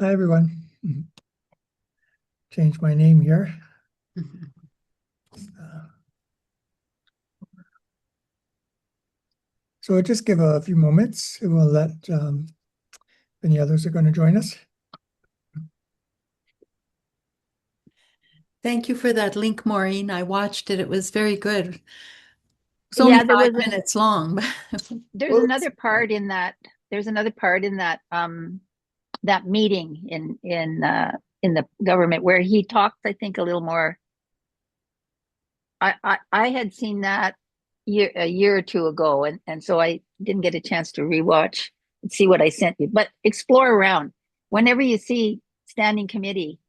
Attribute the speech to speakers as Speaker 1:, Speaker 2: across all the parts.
Speaker 1: Hi, everyone. Change my name here. So I'll just give a few moments and we'll let any others are going to join us.
Speaker 2: Thank you for that link, Maureen. I watched it. It was very good. It's only
Speaker 3: Yeah,
Speaker 2: 5 minutes long.
Speaker 3: there's another part in that. There's another part in that that meeting in the government where he talks, I think, a little more. I had seen that a year or two ago, and so I didn't get a chance to rewatch and see what I sent you. But explore around whenever you see standing committee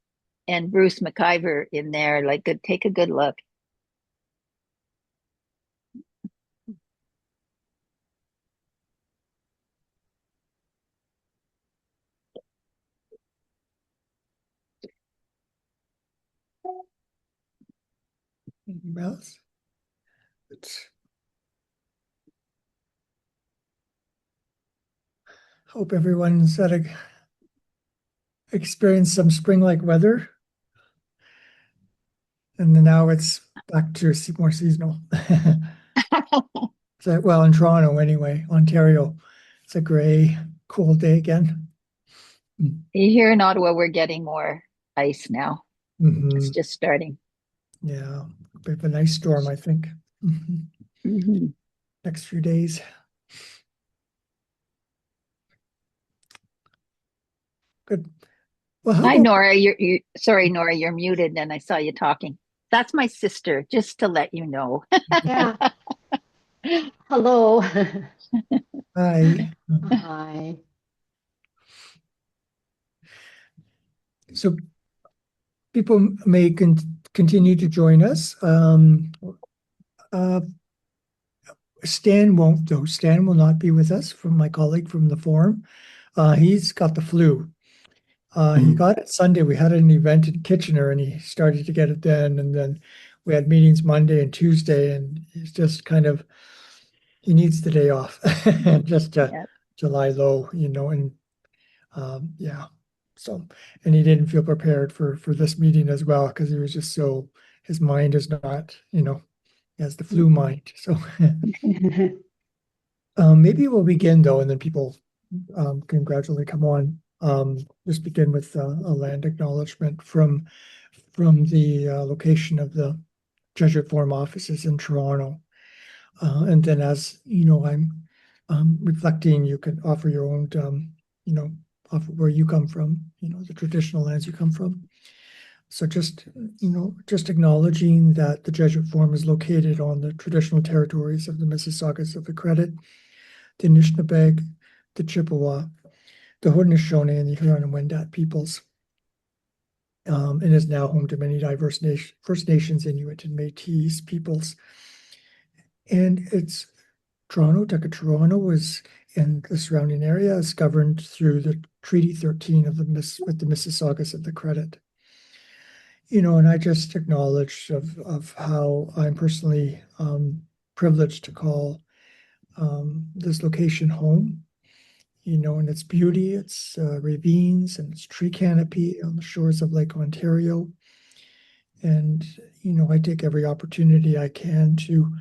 Speaker 3: and Bruce McIvor in there. Like, take a good look.
Speaker 1: Anything else? Hope everyone's experienced some spring-like weather. And then now it's back to more seasonal. So, well, in Toronto anyway, Ontario, it's a gray, cold day again.
Speaker 3: Here in Ottawa, we're getting more ice now. It's just starting.
Speaker 1: Yeah, a bit of a nice storm, I think. Next few days. Good. Well,
Speaker 3: Hi, Nora. Sorry, Nora, you're muted and I saw you talking. That's my sister, just to let you know.
Speaker 4: Yeah. Hello.
Speaker 1: Hi.
Speaker 4: Hi.
Speaker 1: So people may continue to join us. Stan won't, though. Stan will not be with us, from my colleague from the forum. He's got the flu. He got it Sunday. We had an event in Kitchener and he started to get it then. And then we had meetings Monday and Tuesday, and he's just he needs the day off just to lie low, and yeah. So, and he didn't feel prepared for this meeting as well, because he was just his mind is not, he has the flu mind. So maybe we'll begin though, and then people can gradually come on. Just begin with a land acknowledgement from the location of the Jesuit Forum offices in Toronto. And then as I'm reflecting, you can offer your own, offer where you come from, the traditional lands you come from. So just acknowledging that the Jesuit Forum is located on the traditional territories of the Mississaugas of the Credit, the Anishinaabe, the Chippewa, the Haudenosaunee, and the Huron-Wendat peoples, and is now home to many diverse First Nations, Inuit, and Métis peoples. And it's Toronto, Toronto is, in the surrounding area, is governed through the Treaty 13 with the Mississaugas of the Credit. And I just acknowledge of how I'm personally privileged to call this location home, and its beauty, its ravines, and its tree canopy on the shores of Lake Ontario. And, I take every opportunity I can to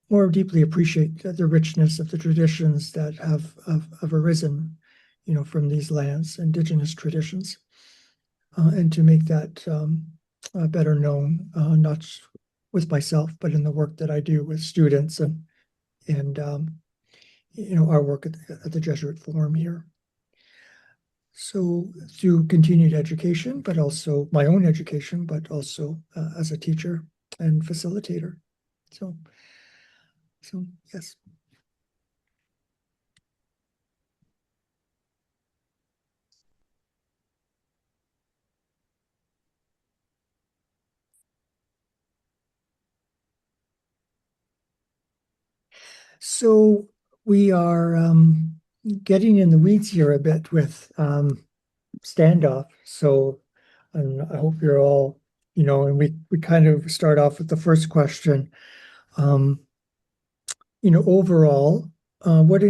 Speaker 1: more deeply appreciate the richness of the traditions that have arisen, from these lands, Indigenous traditions, and to make that better known, not just with myself, but in the work that I do with students and our work at the Jesuit Forum here. So through continued education, but also my own education, but also as a teacher and facilitator. So yes. So we are getting in the weeds here a bit with Standoff. So I hope you're all, and we kind of start off with the first question. Overall, what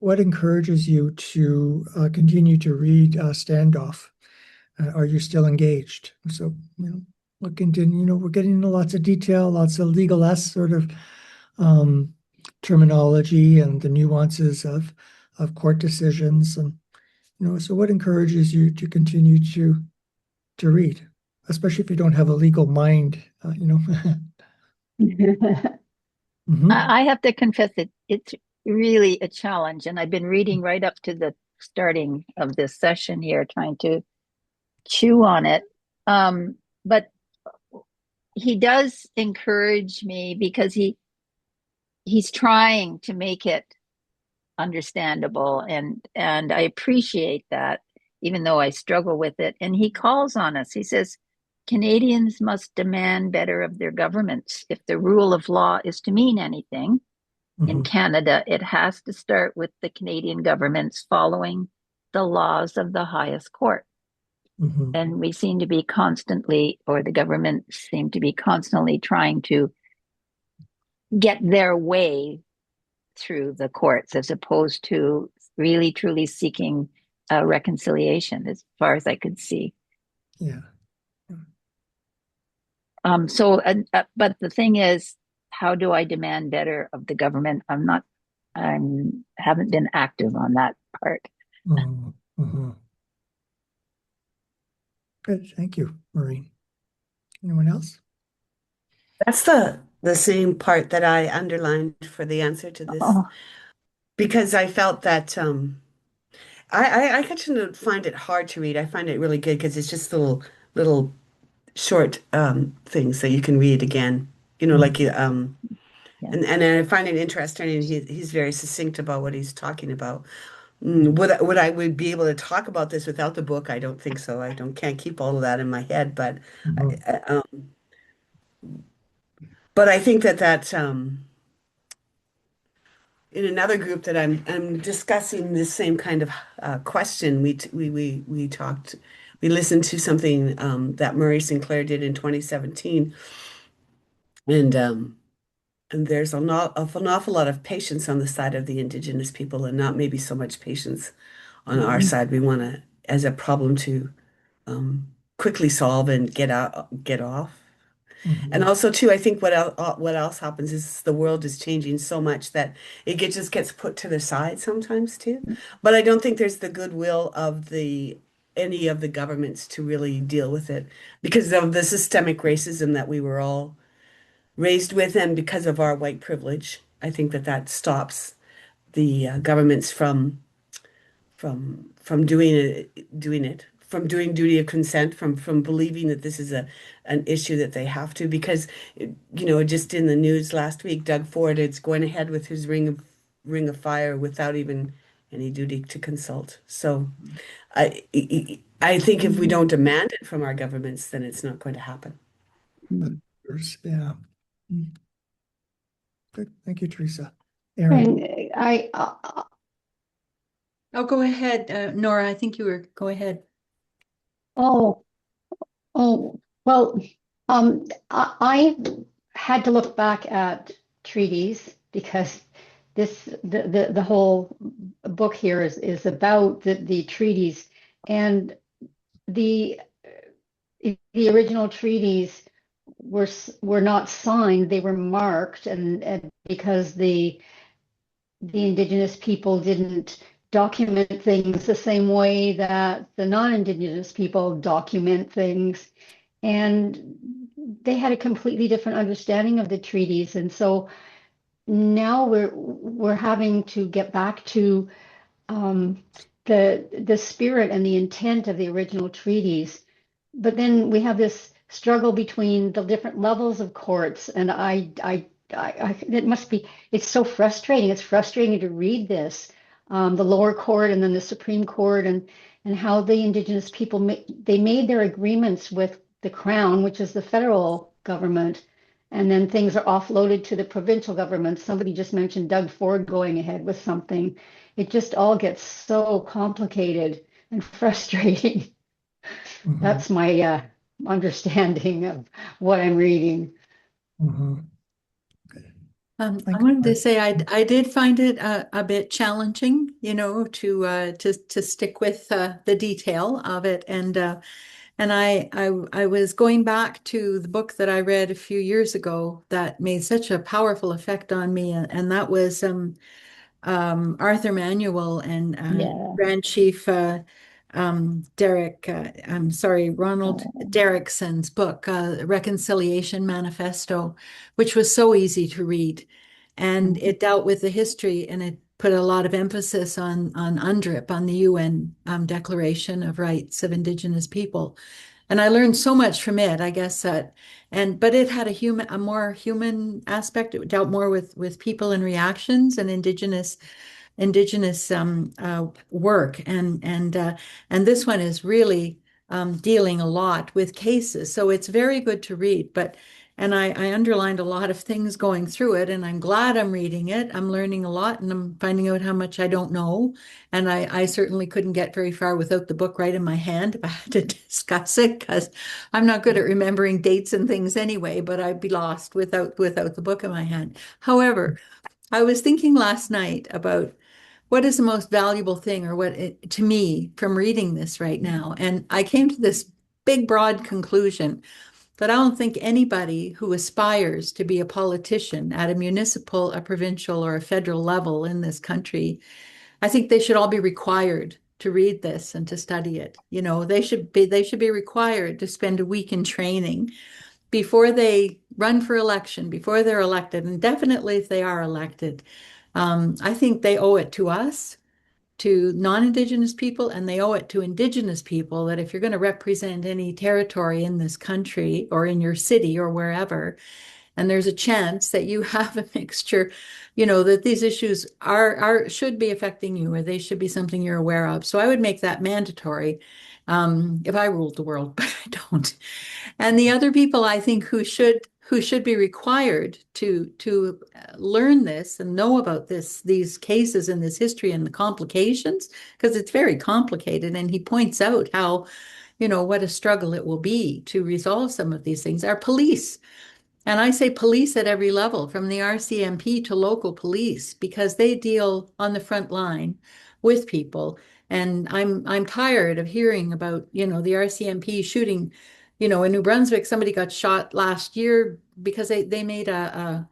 Speaker 1: what encourages you to continue to read Standoff? Are you still engaged? So, look into, we're getting into lots of detail, lots of legal-esque sort of terminology and the nuances of court decisions. And, so what encourages you to continue to read, especially if you don't have a legal mind, Mhm.
Speaker 3: I have to confess that it's really a challenge, and I've been reading right up to the starting of this session here, trying to chew on it. But he does encourage me because he's trying to make it understandable, and I appreciate that, even though I struggle with it. And he calls on us. He says, Canadians must demand better of their governments. If the rule of law is to mean anything in
Speaker 1: Mhm.
Speaker 3: Canada, it has to start with the Canadian governments following the laws of the highest court.
Speaker 1: Mhm.
Speaker 3: And we seem to be constantly, or the government seem to be constantly trying to get their way through the courts as opposed to really truly seeking reconciliation, as far as I could see.
Speaker 1: Yeah.
Speaker 3: But the thing is, how do I demand better of the government? I haven't been active on that part.
Speaker 1: Mhm. Mhm. Good. Thank you, Maureen. Anyone else?
Speaker 5: That's the same part that I underlined for the answer to this
Speaker 3: Oh,
Speaker 5: because I felt that I actually don't find it hard to read. I find it really good because it's just little short things that you can read again. Like
Speaker 3: yeah.
Speaker 5: and I find it interesting, and he's very succinct about what he's talking about. Would I would be able to talk about this without the book? I don't think so. Can't keep all of that in my head,
Speaker 1: Mhm.
Speaker 5: but I think that in another group that I'm discussing this same kind of question, we talked, we listened to something that Murray Sinclair did in 2017, and there's an awful lot of patience on the side of the Indigenous people, and not maybe so much patience on our side. We want to, as a problem to quickly solve and get off. And
Speaker 1: Mhm.
Speaker 5: also too, I think what else happens is the world is changing so much that just gets put to the side sometimes too. But I don't think there's the goodwill of the any of the governments to really deal with it because of the systemic racism that we were all raised with, and because of our white privilege. I think that stops the governments from from doing duty of consent, from believing that this is an issue that they have to, because just in the news last week, Doug Ford is going ahead with his ring of fire without even any duty to consult. So I think if we don't demand it from our governments, then it's not going to happen.
Speaker 1: Yeah. Good. Thank you, Teresa. Aaron.
Speaker 4: And I,
Speaker 2: Oh, go ahead, Nora. I think you were, go ahead.
Speaker 4: oh, well, I had to look back at treaties because the whole book here is about the treaties, and the the original treaties were not signed, they were marked, and because the Indigenous people didn't document things the same way that the non-Indigenous people document things. And they had a completely different understanding of the treaties. And so now we're having to get back to the spirit and the intent of the original treaties. But then we have this struggle between the different levels of courts, and it must be, it's so frustrating. It's frustrating to read this, the lower court and then the Supreme Court, and how the Indigenous people they made their agreements with the Crown, which is the federal government, and then things are offloaded to the provincial government. Somebody just mentioned Doug Ford going ahead with something. It just all gets so complicated and frustrating.
Speaker 1: Mhm.
Speaker 4: That's my understanding of what I'm reading.
Speaker 1: Mhm.
Speaker 2: I
Speaker 1: Thank
Speaker 2: wanted to
Speaker 1: you.
Speaker 2: say I did find it a bit challenging, to stick with the detail of it, and I was going back to the book that I read a few years ago that made such a powerful effect on me, and that was Arthur Manuel and
Speaker 3: Yeah.
Speaker 2: Grand Chief Ronald
Speaker 3: Oh.
Speaker 2: Derrickson's book, Reconciliation Manifesto, which was so easy to read. And it dealt with the history, and it put a lot of emphasis on UNDRIP, on the UN Declaration of Rights of Indigenous People. And I learned so much from it, I guess but it had a more human aspect. It dealt more with people and reactions and indigenous work, and this one is really dealing a lot with cases, so it's very good to read. And I underlined a lot of things going through it, and I'm glad I'm reading it. I'm learning a lot, and I'm finding out how much I don't know. And I certainly couldn't get very far without the book right in my hand if I had to discuss it, because I'm not good at remembering dates and things anyway, but I'd be lost without the book in my hand. However, I was thinking last night about what is the most valuable thing, or to me, from reading this right now. And I came to this big, broad conclusion that I don't think anybody who aspires to be a politician at a municipal, a provincial, or a federal level in this country, I think they should all be required to read this and to study it. They should be required to spend a week in training before they run for election, before they're elected, and definitely if they are elected. I think they owe it to us, to non-Indigenous people, and they owe it to Indigenous people that if you're going to represent any territory in this country or in your city or wherever, and there's a chance that you have a mixture, that these issues should be affecting you, or they should be something you're aware of. So I would make that mandatory if I ruled the world, but I don't. And the other people I think who should be required to learn this and know about these cases and this history and the complications, because it's very complicated. And he points out how, what a struggle it will be to resolve some of these things, are police. And I say police at every level, from the RCMP to local police, because they deal on the front line with people. And I'm tired of hearing about, the RCMP shooting. In New Brunswick, somebody got shot last year because they made a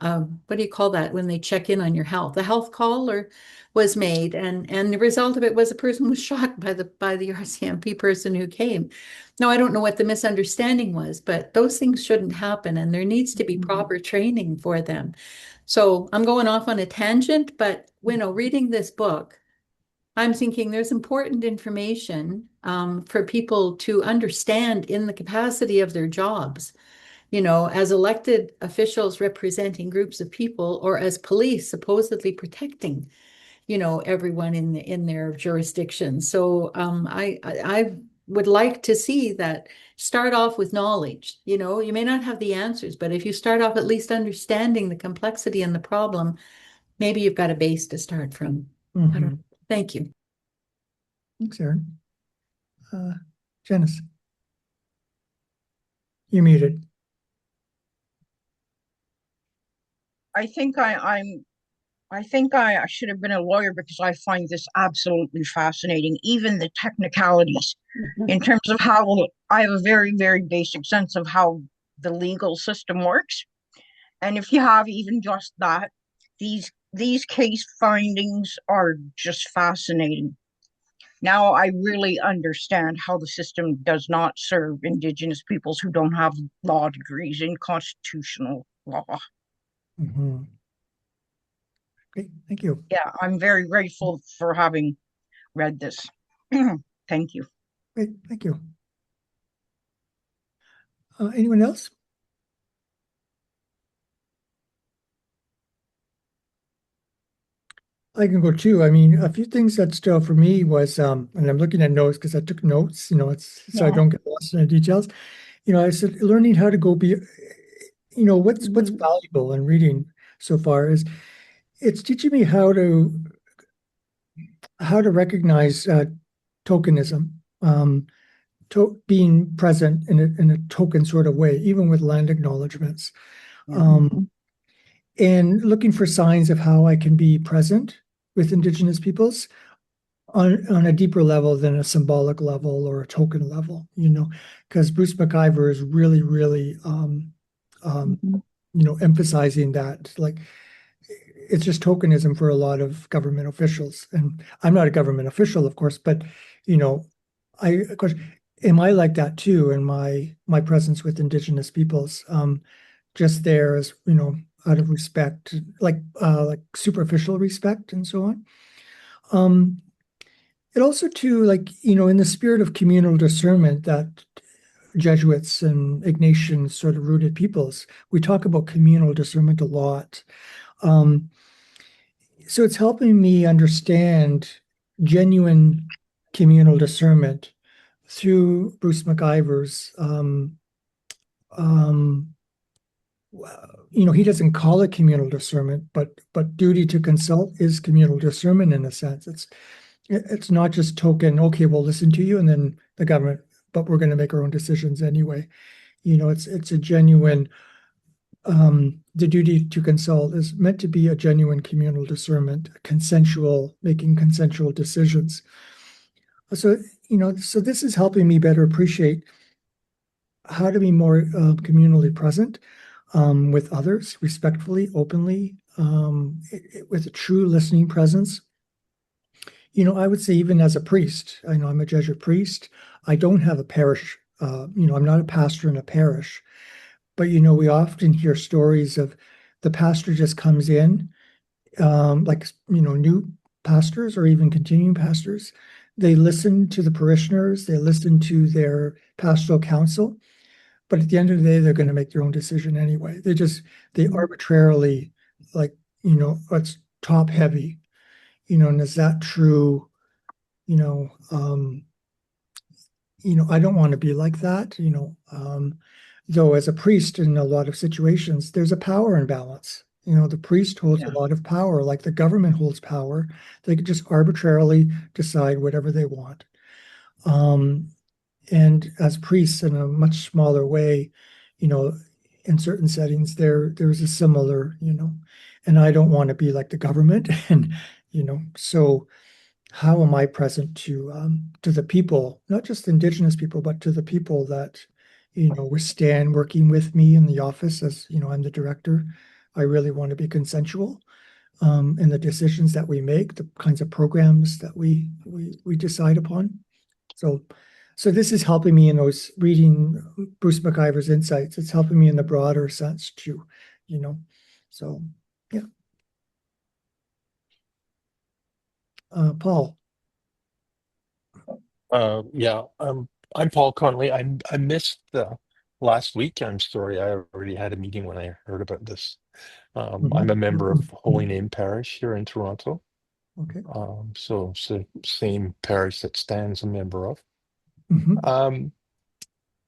Speaker 2: what do you call that when they check in on your health? A health call was made, and the result of it was a person was shot by the RCMP person who came. Now, I don't know what the misunderstanding was, but those things shouldn't happen, and there needs to be proper training for them. So I'm going off on a tangent, but reading this book, I'm thinking there's important information for people to understand in the capacity of their jobs, as elected officials representing groups of people, or as police supposedly protecting, everyone in their jurisdiction. So I would like to see that start off with knowledge. You may not have the answers, but if you start off at least understanding the complexity and the problem, maybe you've got a base to start from. I don't know. Thank you.
Speaker 1: Thanks, Erin. Janice, you're muted.
Speaker 6: I think I should have been a lawyer, because I find this absolutely fascinating, even the technicalities in terms of how I have a very, very basic sense of how the legal system works. And if you have even just that, these case findings are just fascinating. Now I really understand how the system does not serve Indigenous peoples who don't have law degrees in constitutional law.
Speaker 1: Great, thank you.
Speaker 6: Yeah, I'm very grateful for having read this. Thank you.
Speaker 1: Great, thank you. Anyone else? I can go too. I mean, a few things that stood out for me was, and I'm looking at notes because I took notes, so I don't get lost in the details. I said learning how to go what's valuable in reading so far is it's teaching me how to recognize tokenism, being present in a token sort of way, even with land acknowledgements. and looking for signs of how I can be present with Indigenous peoples on a deeper level than a symbolic level or a token level, because Bruce McIvor is really, really, emphasizing that, like, it's just tokenism for a lot of government officials. And I'm not a government official, of course, but, of course, am I like that too in my presence with Indigenous peoples? Just there as, out of respect, like superficial respect and so on. It also too, like, in the spirit of communal discernment that Jesuits and Ignatian sort of rooted peoples, we talk about communal discernment a lot. So it's helping me understand genuine communal discernment through Bruce McIvor's, he doesn't call it communal discernment, but duty to consult is communal discernment in a sense. It's not just token, okay, we'll listen to you and then the government, but we're going to make our own decisions anyway. It's a genuine, the duty to consult is meant to be a genuine communal discernment, making consensual decisions. So, so this is helping me better appreciate how to be more communally present with others, respectfully, openly, with a true listening presence. I would say even as a priest, I know I'm a Jesuit priest. I don't have a parish, I'm not a pastor in a parish, but, we often hear stories of the pastor just comes in, like, new pastors or even continuing pastors. They listen to the parishioners, they listen to their pastoral council, but at the end of the day, they're going to make their own decision anyway. They arbitrarily, like, it's top heavy. And is that true? I don't want to be like that, though as a priest in a lot of situations, there's a power imbalance. The priest holds a lot of power, like the government holds power. They could just arbitrarily decide whatever they want. And as priests in a much smaller way, in certain settings, there's a similar, and I don't want to be like the government. And, so how am I present to the people, not just Indigenous people, but to the people that, withstand working with me in the office as, I'm the director. I really want to be consensual in the decisions that we make, the kinds of programs that we decide upon. So this is helping me in those reading Bruce McIvor's insights. It's helping me in the broader sense too, So, yeah. Paul.
Speaker 7: Yeah, I'm Paul Connolly. I missed the last week. I'm sorry. I already had a meeting when I heard about this. I'm a member of Holy Name Parish here in Toronto.
Speaker 1: Okay.
Speaker 7: So it's the same parish that Stan's a member of.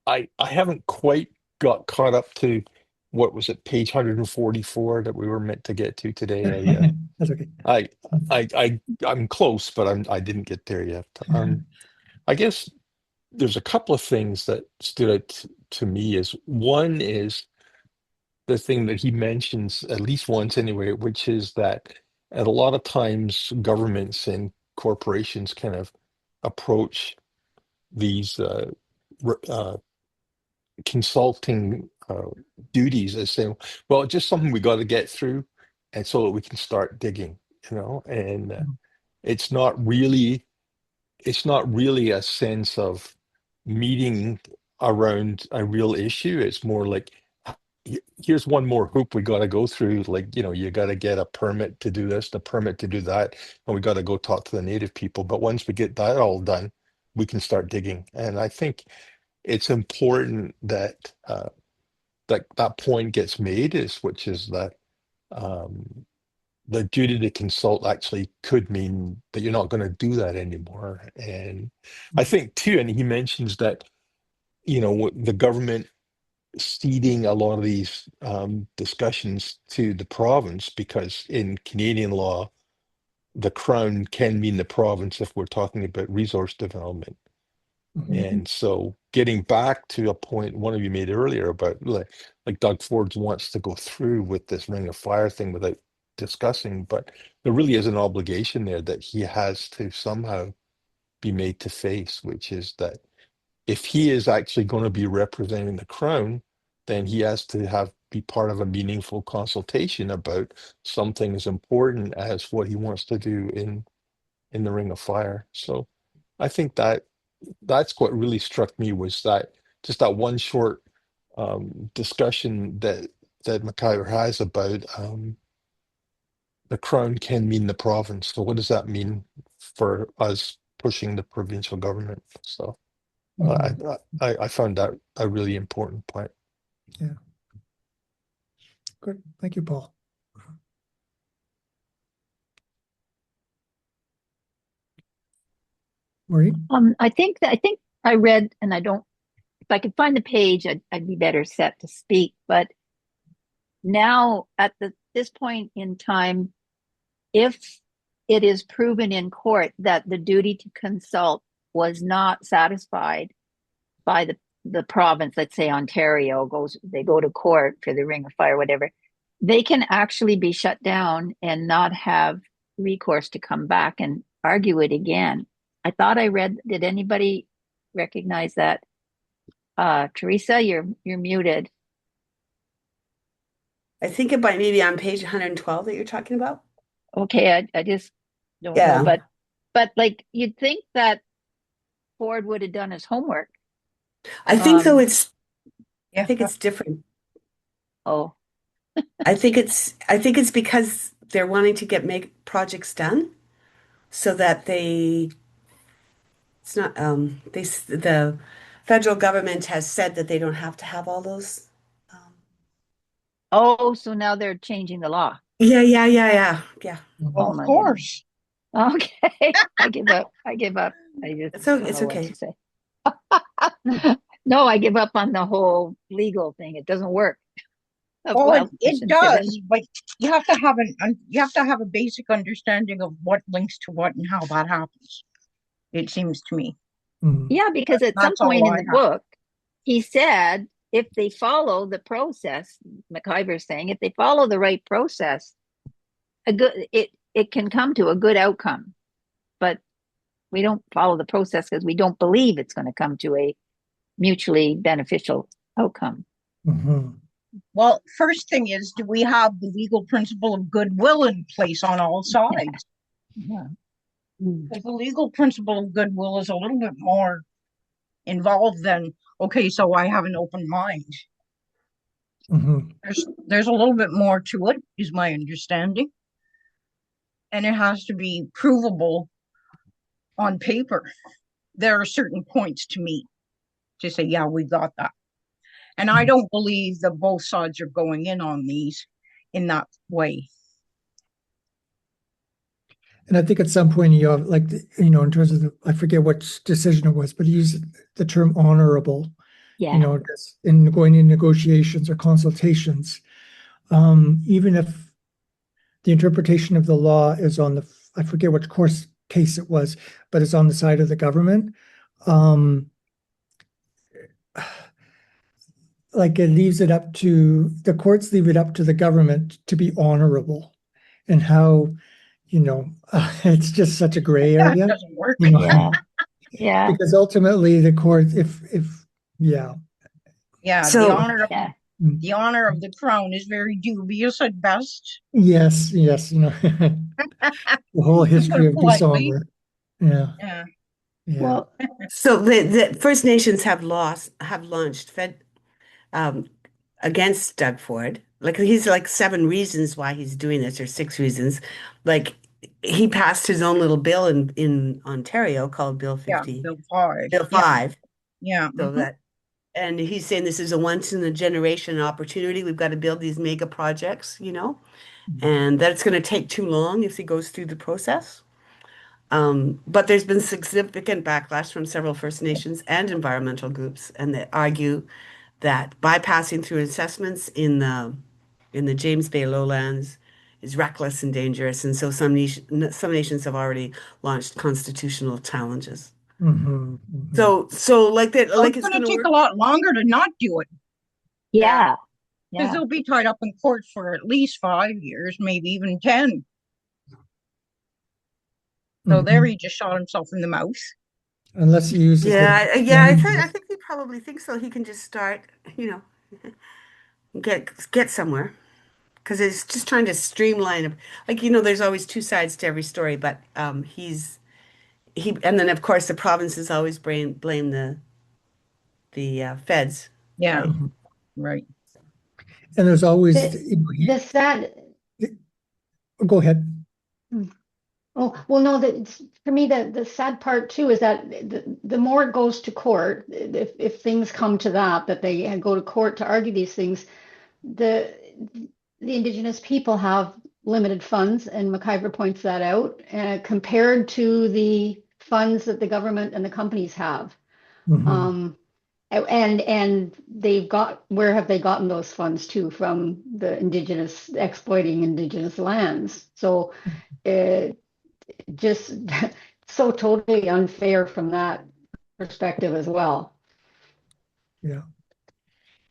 Speaker 7: I haven't quite got caught up to what was it, page 144 that we were meant to get to today.
Speaker 1: That's okay.
Speaker 7: I'm close, but I didn't get there yet. I guess there's a couple of things that stood out to me. One is the thing that he mentions at least once anyway, which is that at a lot of times governments and corporations kind of approach these consulting duties as saying, well, it's just something we got to get through, and so that we can start digging, and it's not really a sense of meeting around a real issue. It's more like, here's one more hoop we got to go through. Like, you got to get a permit to do this, the permit to do that, and we got to go talk to the native people. But once we get that all done, we can start digging. And I think it's important that that point gets made, which is that the duty to consult actually could mean that you're not going to do that anymore. And I think too, and he mentions that, the government ceding a lot of these discussions to the province, because in Canadian law, the Crown can mean the province if we're talking about resource development. And so getting back to a point one of you made earlier about like Doug Ford wants to go through with this Ring of Fire thing without discussing, but there really is an obligation there that he has to somehow be made to face, which is that if he is actually going to be representing the crown, then he has to be part of a meaningful consultation about something as important as what he wants to do in the Ring of Fire. So I think that's what really struck me, was that just that one short discussion that McIvor has about the crown can mean the province. So what does that mean for us pushing the provincial government? So I found that a really important point.
Speaker 1: Yeah. Good. Thank you, Paul. Marie?
Speaker 3: I think I read, and I don't, if I could find the page, I'd be better set to speak. But now at this point in time, if it is proven in court that the duty to consult was not satisfied by the province, let's say Ontario they go to court for the Ring of Fire, whatever, they can actually be shut down and not have recourse to come back and argue it again. I thought I read, did anybody recognize that? Teresa, you're muted.
Speaker 5: I think it might maybe on page 112 that you're talking about.
Speaker 3: Okay, I just don't know, but like you'd think that Ford would have done his homework.
Speaker 5: I think though I think it's different.
Speaker 3: Oh,
Speaker 5: I think it's because they're wanting to make projects done so that it's not the federal government has said that they don't have to have all those.
Speaker 3: So now they're changing the law.
Speaker 5: Yeah.
Speaker 3: Oh
Speaker 6: Of
Speaker 3: my
Speaker 6: course.
Speaker 3: goodness. Okay, I give up. I just don't
Speaker 5: It's
Speaker 3: know what
Speaker 5: okay.
Speaker 3: to say. No, I give up on the whole legal thing. It doesn't work.
Speaker 6: Well,
Speaker 3: Well, I
Speaker 6: it
Speaker 3: shouldn't say that.
Speaker 6: does, but you have to have a basic understanding of what links to what and how that happens. It seems to me.
Speaker 3: Yeah, because at some
Speaker 6: That's all
Speaker 3: point in
Speaker 6: I
Speaker 3: the
Speaker 6: have.
Speaker 3: book, he said if they follow the process, McIvor's saying, if they follow the right process, it can come to a good outcome. But we don't follow the process because we don't believe it's going to come to a mutually beneficial outcome.
Speaker 6: Well, first thing is, do we have the legal principle of goodwill in place on all sides?
Speaker 3: Yeah.
Speaker 6: Because the legal principle of goodwill is a little bit more involved than, okay, so I have an open mind. There's a little bit more to it, is my understanding. And it has to be provable on paper. There are certain points to meet to say, yeah, we got that. And I don't believe that both sides are going in on these in that way.
Speaker 1: And I think at some point, you have, like, in terms of I forget what decision it was, but he used the term honorable,
Speaker 3: Yeah.
Speaker 1: in going in negotiations or consultations, even if the interpretation of the law is I forget which case it was, but it's on the side of the government. Like it leaves it up to the courts, leave it up to the government to be honorable, and how, it's just such a gray
Speaker 6: That
Speaker 1: area.
Speaker 6: doesn't work.
Speaker 3: Yeah.
Speaker 1: Because ultimately the court,
Speaker 6: Yeah,
Speaker 5: So-
Speaker 6: the honor of the crown is very dubious at best.
Speaker 1: yes, the whole history of
Speaker 6: Politely.
Speaker 1: dishonor. Yeah.
Speaker 6: Yeah.
Speaker 4: Well,
Speaker 5: So the First Nations have launched against Doug Ford. Like he's like 7 reasons why he's doing this, or 6 reasons. Like he passed his own little bill in Ontario called Bill 50.
Speaker 6: Bill 5.
Speaker 5: Bill 5.
Speaker 6: Yeah.
Speaker 5: So and he's saying this is a once in a generation opportunity. We've got to build these mega projects, and that it's going to take too long if he goes through the process. But there's been significant backlash from several First Nations and environmental groups, and they argue that bypassing through assessments in the James Bay lowlands is reckless and dangerous, and so some nations have already launched constitutional challenges.
Speaker 1: Mhm, mhm.
Speaker 5: So like that,
Speaker 6: So
Speaker 5: like
Speaker 6: it's
Speaker 5: it's
Speaker 6: going
Speaker 5: going
Speaker 6: to
Speaker 5: to
Speaker 6: take
Speaker 5: work.
Speaker 6: a lot longer to not do it
Speaker 3: Yeah.
Speaker 6: because
Speaker 3: Yeah.
Speaker 6: they'll be tied up in court for at least 5 years, maybe even 10. So
Speaker 1: Mhm.
Speaker 6: there he just shot himself in the mouth.
Speaker 1: Unless he uses
Speaker 5: Yeah,
Speaker 1: the
Speaker 5: yeah, I
Speaker 1: damages.
Speaker 5: think he probably thinks so. He can just start, you know, get somewhere because it's just trying to streamline. Like, you know, there's always two sides to every story, but and then of course the provinces always blame the feds,
Speaker 6: Yeah,
Speaker 5: right?
Speaker 1: Mhm.
Speaker 6: right.
Speaker 1: And there's always,
Speaker 4: The sad,
Speaker 1: go ahead.
Speaker 4: oh, well, no, for me, the sad part too is that the more it goes to court, if things come to that they go to court to argue these things, the the Indigenous people have limited funds, and McIvor points that out, compared to the funds that the government and the companies have.
Speaker 1: Mhm.
Speaker 4: And where have they gotten those funds to? From the Indigenous exploiting Indigenous lands. So just so totally unfair from that perspective as well.
Speaker 1: Yeah.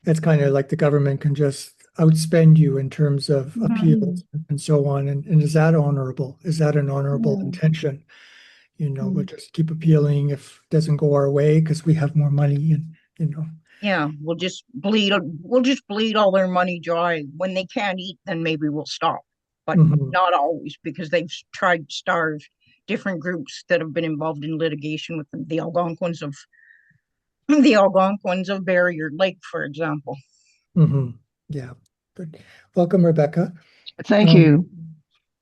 Speaker 1: It's kind of like the government can just outspend you in terms of appeals and so on. And is that honorable? Is that an honorable intention? You know, we'll just keep appealing if it doesn't go our way because we have more money and, you know.
Speaker 6: Yeah, we'll just bleed all their money dry. When they can't eat, then maybe we'll stop. But
Speaker 1: Mhm.
Speaker 6: not always, because they've tried to starve different groups that have been involved in litigation with the Algonquins of Barrier Lake, for example.
Speaker 1: Mhm. Yeah. Good. Welcome, Rebecca.
Speaker 8: Thank
Speaker 1: Um,
Speaker 8: you.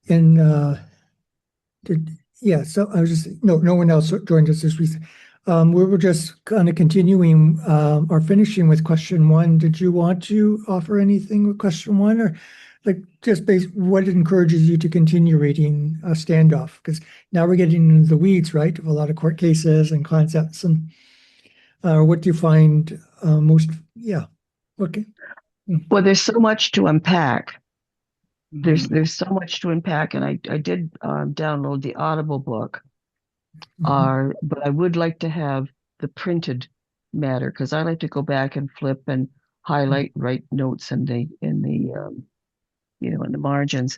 Speaker 1: and yeah, so I was just no one else joined us this week. We were just kind of continuing or finishing with question one. Did you want to offer anything with question one, or like just what encourages you to continue reading Standoff? Because now we're getting into the weeds, right, of a lot of court cases and concepts, and what do you find most? Yeah, okay.
Speaker 8: Well, there's so much to unpack.
Speaker 6: Mhm.
Speaker 8: There's so much to unpack, and I did download the Audible book,
Speaker 1: Mhm.
Speaker 8: but I would like to have the printed matter because I like to go back and flip and highlight, write notes in the in the margins.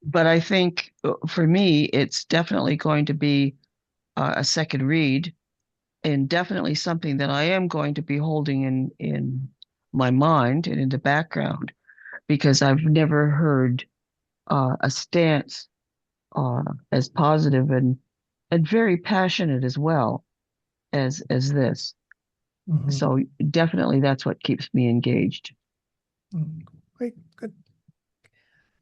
Speaker 8: But I think for me, it's definitely going to be a second read, and definitely something that I am going to be holding in my mind and in the background because I've never heard a stance as positive and very passionate as well as this.
Speaker 1: Mhm.
Speaker 8: So definitely that's what keeps me engaged.
Speaker 1: Great, good.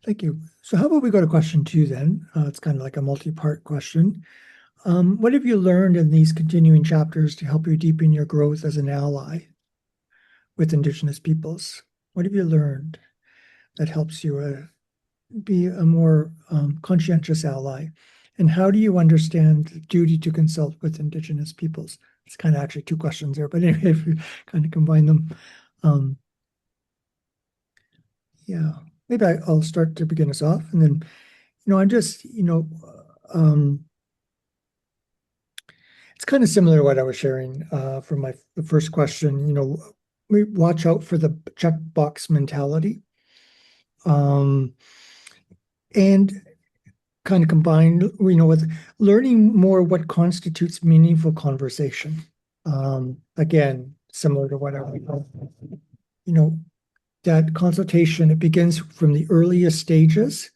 Speaker 1: Thank you. So how about we go to question two then? It's kind of like a multi-part question. What have you learned in these continuing chapters to help you deepen your growth as an ally with Indigenous peoples? What have you learned that helps you be a more conscientious ally? And how do you understand the duty to consult with Indigenous peoples? It's kind of actually two questions there, but anyway, if you kind of combine them. Yeah, maybe I'll start to begin us off, and then, I'm just, it's kind of similar to what I was sharing from the first question. We watch out for the checkbox mentality, and kind of combined, with learning more what constitutes meaningful conversation. Again, similar to what I was, that consultation, it begins from the earliest stages,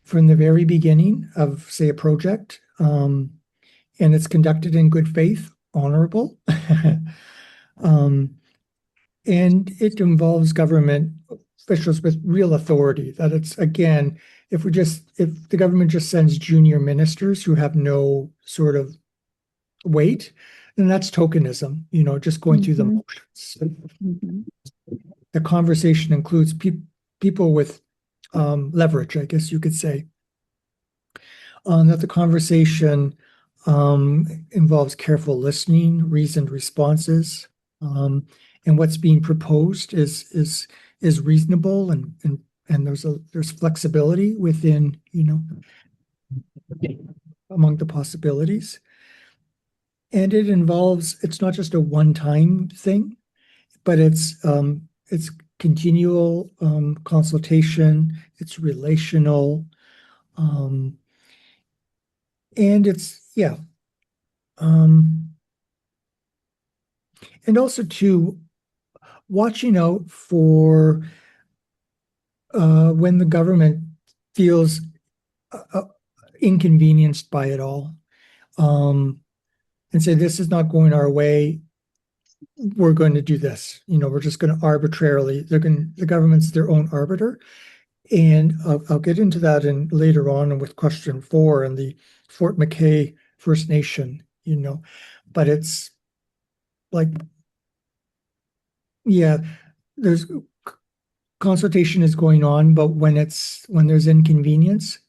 Speaker 1: from the very beginning of, say, a project, and it's conducted in good faith, honorable. And it involves government officials with real authority. That it's, again, if the government just sends junior ministers who have no sort of weight, then that's tokenism, just going through the motions. The conversation includes people with leverage, I guess you could say. That the conversation involves careful listening, reasoned responses, and what's being proposed is reasonable, and there's flexibility within, among the possibilities. And it involves, it's not just a one-time thing, but it's continual consultation, it's relational, and it's, yeah. And also to watching out for when the government feels inconvenienced by it all, and say, this is not going our way, we're going to do this. We're just going to arbitrarily, the government's their own arbiter. And I'll get into that later on and with question 4 and the Fort McKay First Nation, but it's like, yeah, there's consultation is going on, but when there's inconvenience,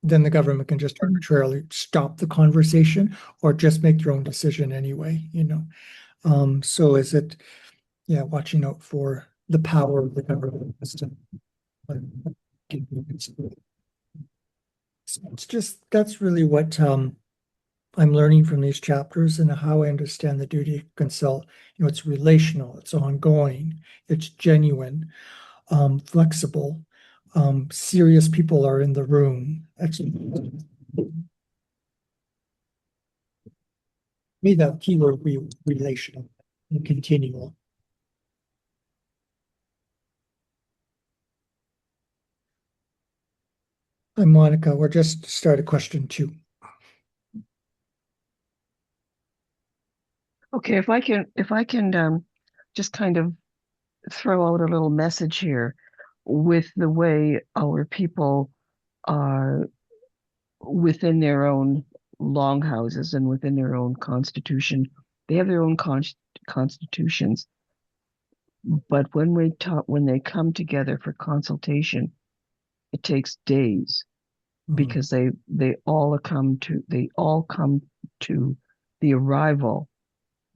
Speaker 1: then the government can just arbitrarily stop the conversation or just make their own decision anyway, So is it, watching out for the power of the government system. It's just, that's really what I'm learning from these chapters and how I understand the duty to consult. It's relational, it's ongoing, it's genuine, flexible, serious people are in the room. Made that keyword relational and continual. Hi, Monica. We're just started question 2.
Speaker 8: Okay, if I can just kind of throw out a little message here with the way our people are within their own longhouses and within their own constitution. They have their own constitutions. But when they come together for consultation, it takes days because they all come to the arrival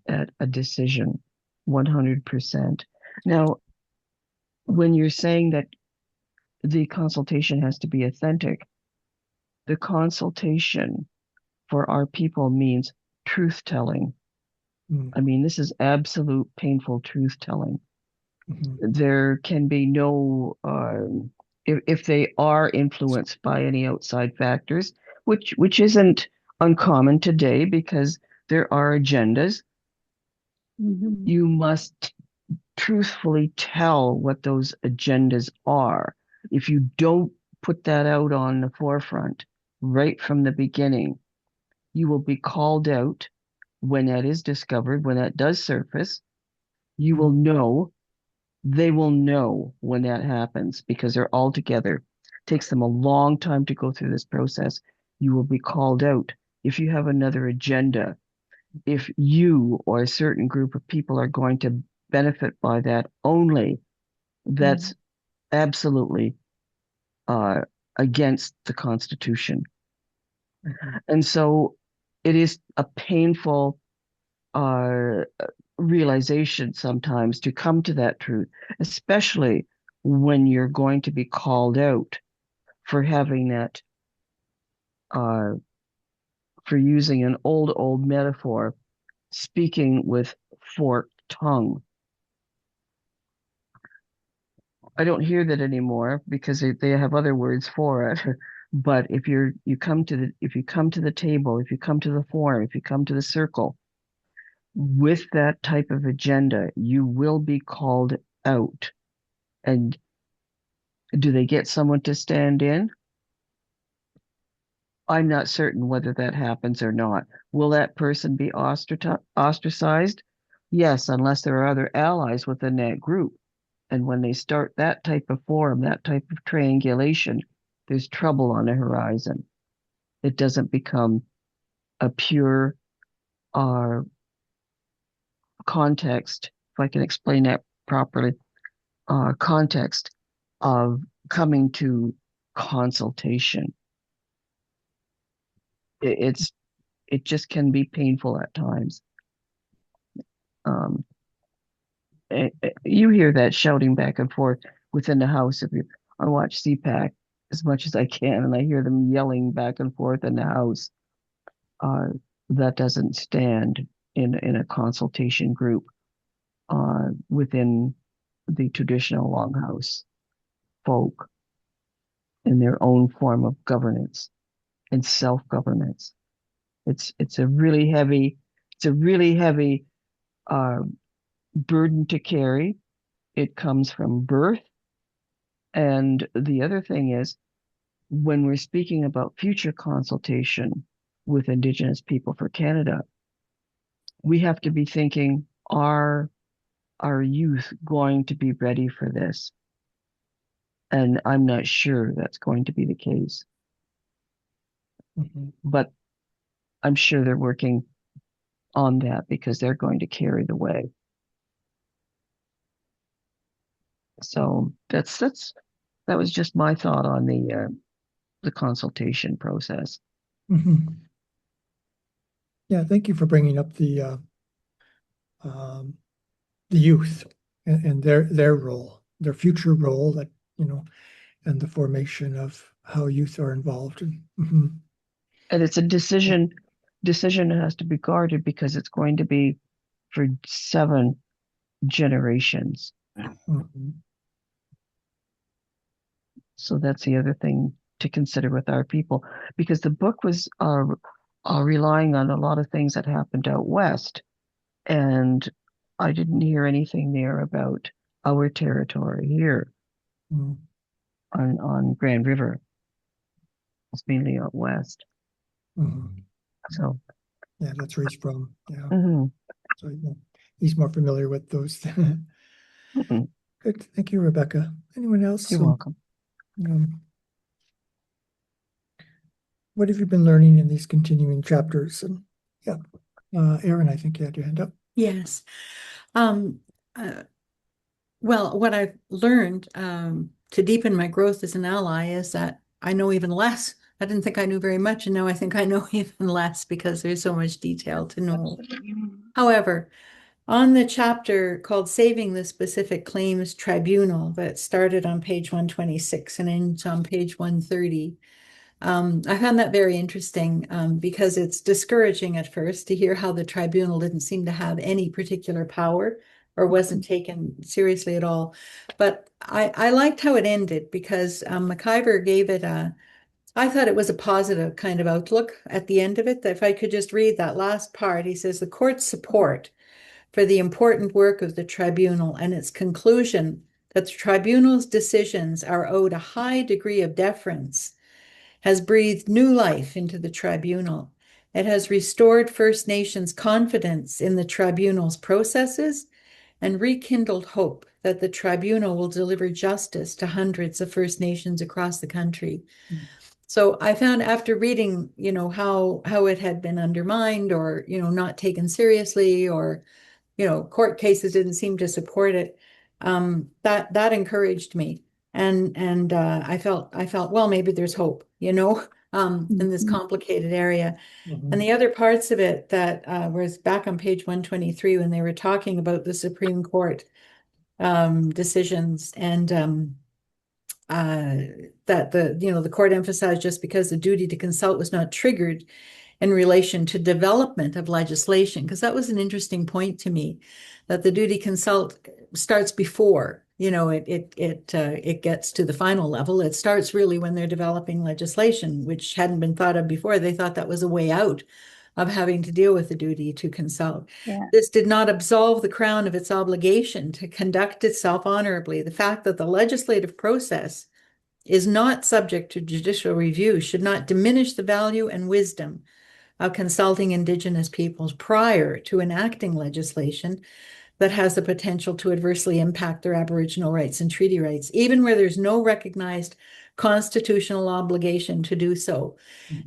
Speaker 8: at a decision 100%. Now, when you're saying that the consultation has to be authentic, the consultation for our people means truth telling. I mean, this is absolute painful truth telling. There can be no, if they are influenced by any outside factors, which isn't uncommon today because there are agendas, you must truthfully tell what those agendas are. If you don't put that out on the forefront right from the beginning, you will be called out when that is discovered, when that does surface. You will know, they will know when that happens because they're all together. It takes them a long time to go through this process. You will be called out if you have another agenda. If you or a certain group of people are going to benefit by that only, that's absolutely against the Constitution. And so it is a painful realization sometimes to come to that truth, especially when you're going to be called out for having that, for using an old metaphor, speaking with forked tongue. I don't hear that anymore because they have other words for it. But if you come to the table, if you come to the forum, if you come to the circle with that type of agenda, you will be called out. And do they get someone to stand in? I'm not certain whether that happens or not. Will that person be ostracized? Yes, unless there are other allies within that group. And when they start that type of forum, that type of triangulation, there's trouble on the horizon. It doesn't become a pure context, if I can explain that properly, context of coming to consultation. It just can be painful at times. You hear that shouting back and forth within the house. I watch CPAC as much as I can, and I hear them yelling back and forth in the house. that doesn't stand in a consultation group within the traditional longhouse folk in their own form of governance and self-governance. It's a really heavy burden to carry. It comes from birth. And the other thing is, when we're speaking about future consultation with Indigenous people for Canada, we have to be thinking, are our youth going to be ready for this? And I'm not sure that's going to be the case. But I'm sure they're working on that because they're going to carry the way. So that was just my thought on the consultation process.
Speaker 1: Yeah, thank you for bringing up the youth and their role, their future role, that and the formation of how youth are involved.
Speaker 8: And it's a decision that has to be guarded because it's going to be for 7 generations. So that's the other thing to consider with our people, because the book was relying on a lot of things that happened out west, and I didn't hear anything there about our territory here on Grand River. It's mainly out west. So
Speaker 1: yeah, that's where he's from. Yeah. So he's more familiar with those. Good. Thank you, Rebecca. Anyone else?
Speaker 8: You're welcome.
Speaker 1: What have you been learning in these continuing chapters? And Erin, I think you had your hand up.
Speaker 2: Yes. Well, what I've learned to deepen my growth as an ally is that I know even less. I didn't think I knew very much, and now I think I know even less because there's so much detail to know. However, on the chapter called Saving the Specific Claims Tribunal that started on page 126 and ends on page 130, I found that very interesting because it's discouraging at first to hear how the tribunal didn't seem to have any particular power or wasn't taken seriously at all. But I liked how it ended because McIvor gave it I thought it was a positive kind of outlook at the end of it. That if I could just read that last part, he says, the court's support for the important work of the tribunal and its conclusion that the tribunal's decisions are owed a high degree of deference has breathed new life into the tribunal. It has restored First Nations confidence in the tribunal's processes and rekindled hope that the tribunal will deliver justice to hundreds of First Nations across the country. So I found after reading, how it had been undermined or, not taken seriously, or, court cases didn't seem to support it, that encouraged me. And I felt, well, maybe there's hope, in this complicated area. And the other parts of it that was back on page 123 when they were talking about the Supreme Court decisions and that the court emphasized just because the duty to consult was not triggered in relation to development of legislation, because that was an interesting point to me, that the duty consult starts before it gets to the final level. It starts really when they're developing legislation, which hadn't been thought of before. They thought that was a way out of having to deal with the duty to consult.
Speaker 3: Yeah.
Speaker 2: This did not absolve the Crown of its obligation to conduct itself honorably. The fact that the legislative process is not subject to judicial review should not diminish the value and wisdom of consulting Indigenous peoples prior to enacting legislation that has the potential to adversely impact their Aboriginal rights and treaty rights, even where there's no recognized constitutional obligation to do so.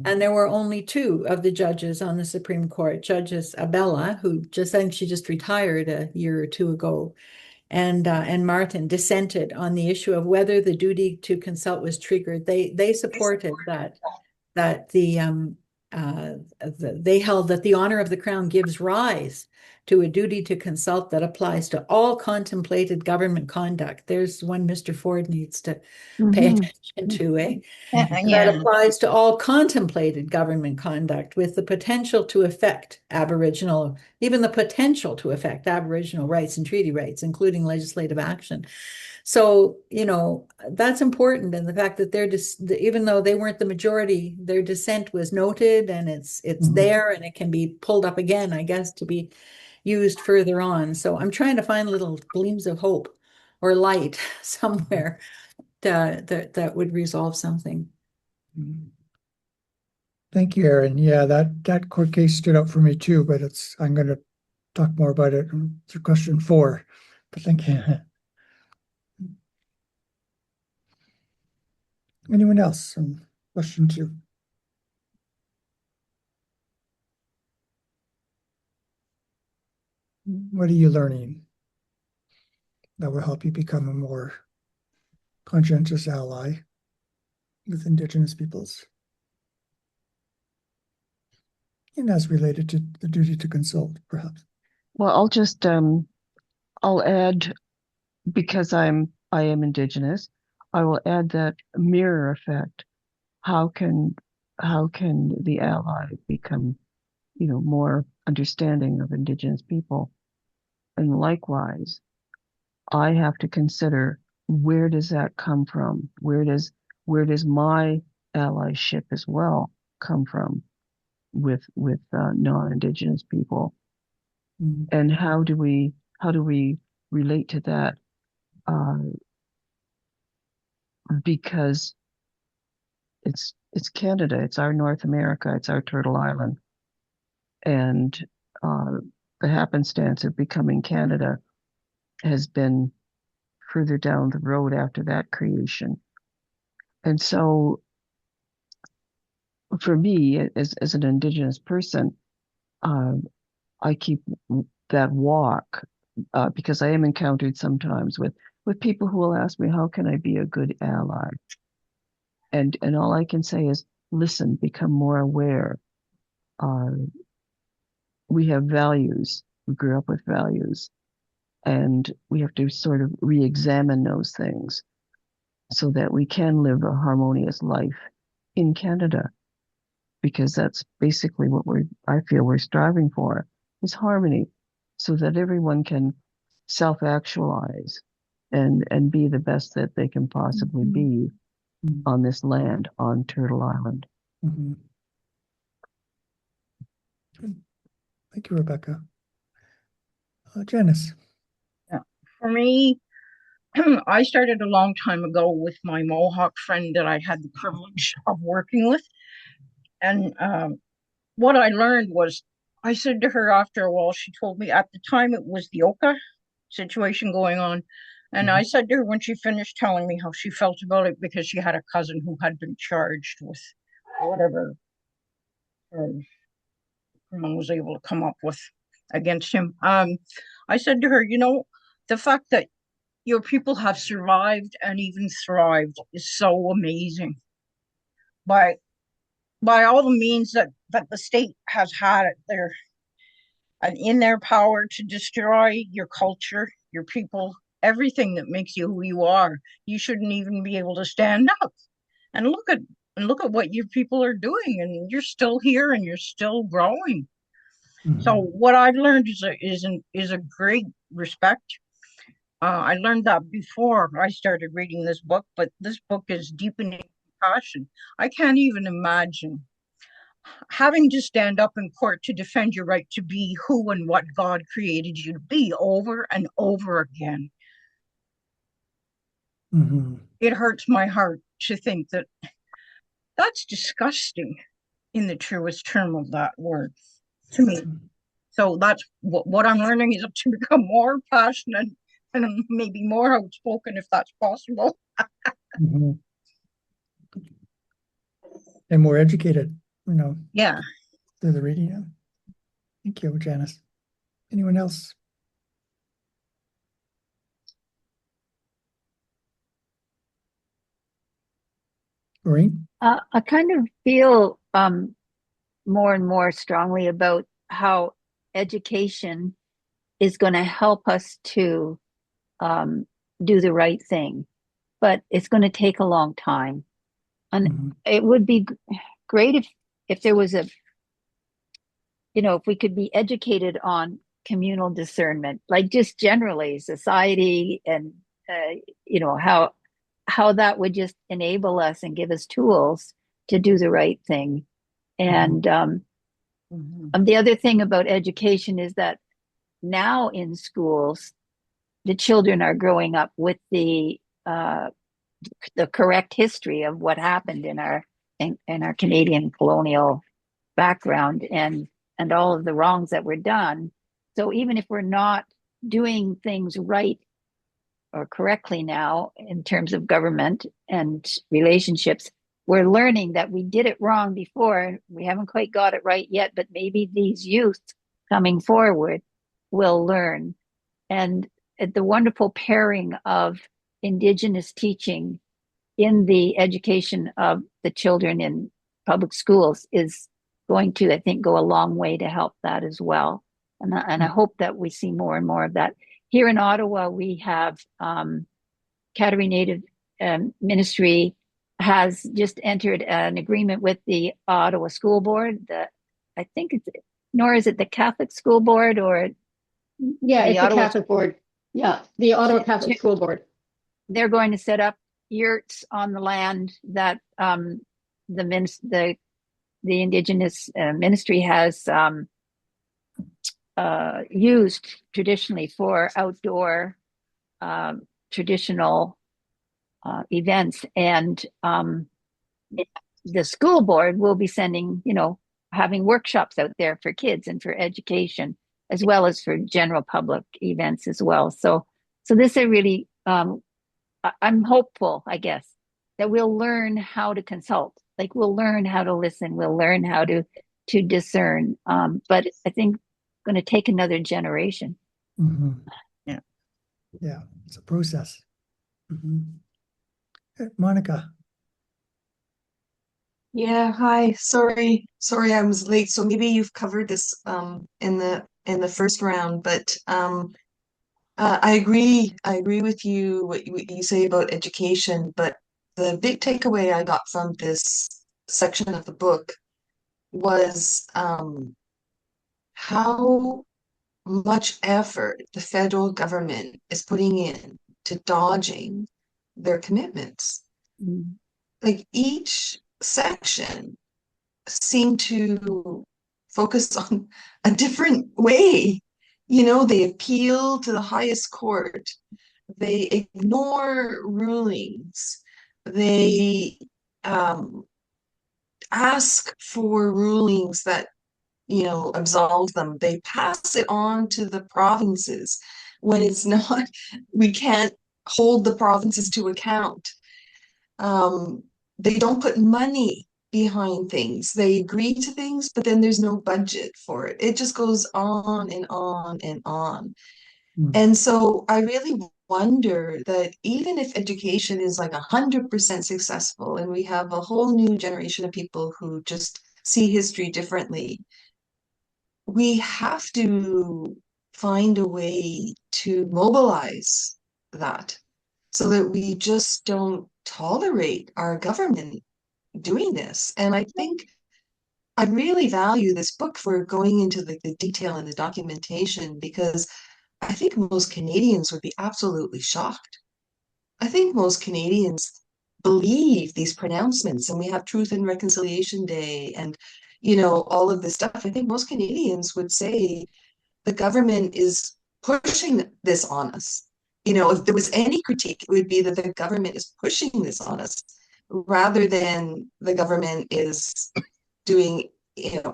Speaker 2: And there were only 2 of the judges on the Supreme Court, Judges Abella, who I think she just retired a year or 2 ago, and Martin dissented on the issue of whether the duty to consult was triggered. They supported that they held that the honor of the Crown gives rise to a duty to consult that applies to all contemplated government conduct. There's one Mr. Ford needs to pay attention to, eh? That
Speaker 6: Yeah.
Speaker 2: applies to all contemplated government conduct with the potential to affect Aboriginal, even the potential to affect Aboriginal rights and treaty rights, including legislative action. So, you know, that's important. And the fact that they're even though they weren't the majority, their dissent was noted, and it's there, and it can be pulled up again, I guess, to be used further on. So I'm trying to find little gleams of hope or light somewhere that would resolve something.
Speaker 1: Thank you, Erin. Yeah, that court case stood out for me too, but I'm going to talk more about it through question 4. But thank you. Anyone else on question 2? What are you learning that will help you become a more conscientious ally with Indigenous peoples? And as related to the duty to consult, perhaps.
Speaker 8: Well, I'll just I'll add, because I am Indigenous, I will add that mirror effect. How can the ally become, more understanding of Indigenous people? And likewise, I have to consider, where does that come from? Where does my allyship as well come from with non-Indigenous people? And how do we relate to that? Because it's Canada, it's our North America, it's our Turtle Island, and the happenstance of becoming Canada has been further down the road after that creation. And so for me, as an Indigenous person, I keep that walk, because I am encountered sometimes with people who will ask me, how can I be a good ally? And all I can say is, listen, become more aware. We have values. We grew up with values, and we have to sort of re-examine those things so that we can live a harmonious life in Canada, because that's basically what I feel we're striving for, is harmony, so that everyone can self-actualize and be the best that they can possibly be on this land, on Turtle Island.
Speaker 1: Thank you, Rebecca. Janice.
Speaker 6: Yeah. For me, I started a long time ago with my Mohawk friend that I had the privilege of working with. And what I learned was, I said to her after a while, she told me at the time it was the Oka situation going on. And I said to her when she finished telling me how she felt about it, because she had a cousin who had been charged with whatever someone was able to come up with against him. I said to her, the fact that your people have survived and even thrived is so amazing. By all the means that the state has had it there and in their power to destroy your culture, your people, everything that makes you who you are, you shouldn't even be able to stand up and look at what your people are doing, and you're still here and you're still growing. So what I've learned is a great respect. I learned that before I started reading this book, but this book is deepening compassion. I can't even imagine having to stand up in court to defend your right to be who and what God created you to be over and over again. It hurts my heart to think that that's disgusting in the truest term of that word to me. So that's what I'm learning, is to become more passionate and maybe more outspoken, if that's possible.
Speaker 1: And more educated,
Speaker 6: Yeah.
Speaker 1: through the reading. Yeah. Thank you, Janice. Anyone else? Maureen?
Speaker 3: I kind of feel more and more strongly about how education is going to help us to do the right thing, but it's going to take a long time. And it would be great if there was a, if we could be educated on communal discernment, like just generally society, and how that would just enable us and give us tools to do the right thing. And the other thing about education is that now in schools, the children are growing up with the correct history of what happened in our Canadian colonial background, and all of the wrongs that were done. So even if we're not doing things right or correctly now in terms of government and relationships, we're learning that we did it wrong before. We haven't quite got it right yet, but maybe these youth coming forward will learn. And the wonderful pairing of Indigenous teaching in the education of the children in public schools is going to, I think, go a long way to help that as well. And I hope that we see more and more of that. Here in Ottawa, we have Cattery Native Ministry has just entered an agreement with the Ottawa School Board. I think it's, nor is it the Catholic School Board, or
Speaker 4: yeah, it's the Catholic Board. Yeah, the Ottawa Catholic School Board.
Speaker 3: They're going to set up yurts on the land that the Indigenous ministry has used traditionally for outdoor traditional events. And the school board will be sending, having workshops out there for kids and for education, as well as for general public events as well. So this is really, I'm hopeful, I guess, that we'll learn how to consult. Like, we'll learn how to listen, we'll learn how to discern. But I think it's going to take another generation.
Speaker 1: Yeah, it's a process. Monica.
Speaker 9: Yeah, hi. Sorry I was late. So maybe you've covered this in the first round, but I agree with you what you say about education, but the big takeaway I got from this section of the book was how much effort the federal government is putting in to dodging their commitments. Like, each section seemed to focus on a different way. They appeal to the highest court. They ignore rulings. They ask for rulings that, absolve them. They pass it on to the provinces when it's not, we can't hold the provinces to account. They don't put money behind things. They agree to things, but then there's no budget for it. It just goes on and on and on. And so I really wonder that even if education is like 100% successful and we have a whole new generation of people who just see history differently, we have to find a way to mobilize that so that we just don't tolerate our government doing this. And I think I really value this book for going into the detail and the documentation, because I think most Canadians would be absolutely shocked. I think most Canadians believe these pronouncements, and we have Truth and Reconciliation Day and, all of this stuff. I think most Canadians would say the government is pushing this on us. If there was any critique, it would be that the government is pushing this on us, rather than the government is doing,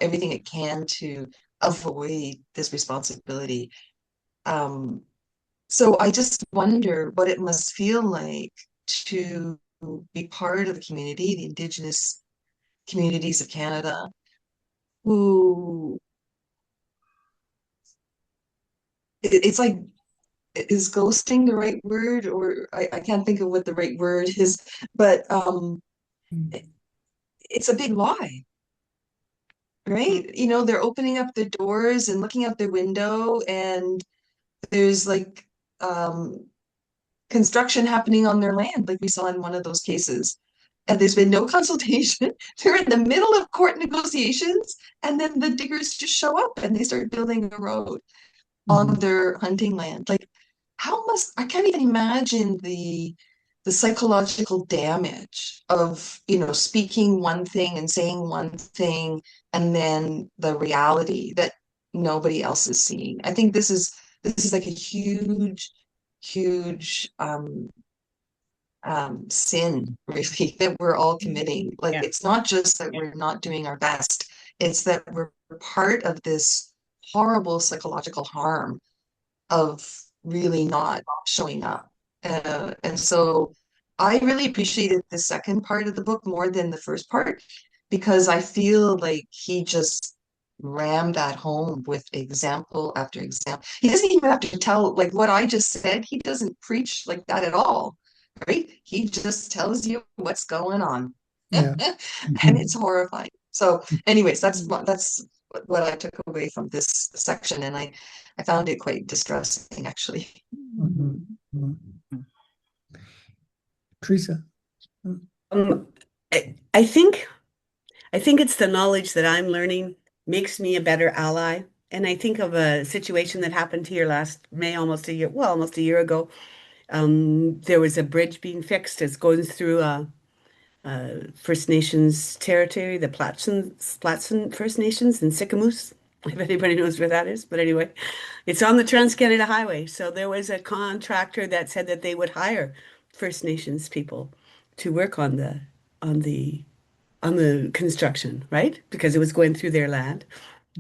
Speaker 9: everything it can to avoid this responsibility. So I just wonder what it must feel like to be part of the community, the Indigenous communities of Canada, who it's like, is ghosting the right word? Or I can't think of what the right word is, but it's a big lie, right? They're opening up their doors and looking out their window, and there's like construction happening on their land, like we saw in one of those cases. And there's been no consultation. They're in the middle of court negotiations, and then the diggers just show up and they start building a road on their hunting land. Like, I can't even imagine the psychological damage of, speaking one thing and saying one thing, and then the reality that nobody else is seeing. I think this is like a huge, huge sin, really, that we're all committing. Like,
Speaker 6: Yeah.
Speaker 9: it's not just that we're not doing our best, it's that we're part of this horrible psychological harm of really not showing up. And so I really appreciated the second part of the book more than the first part, because I feel like he just rammed that home with example after example. He doesn't even have to tell, like what I just said, he doesn't preach like that at all, right? He just tells you what's going on.
Speaker 1: Yeah.
Speaker 9: And it's horrifying. So anyways, that's what I took away from this section, and I found it quite distressing, actually.
Speaker 1: Teresa.
Speaker 5: I think it's the knowledge that I'm learning makes me a better ally. And I think of a situation that happened here last May, almost a year ago. There was a bridge being fixed. It's going through First Nations territory, the Platson First Nations in Sicamous, if anybody knows where that is. But anyway, it's on the Trans-Canada Highway. So there was a contractor that said that they would hire First Nations people to work on the construction, right? Because it was going through their land.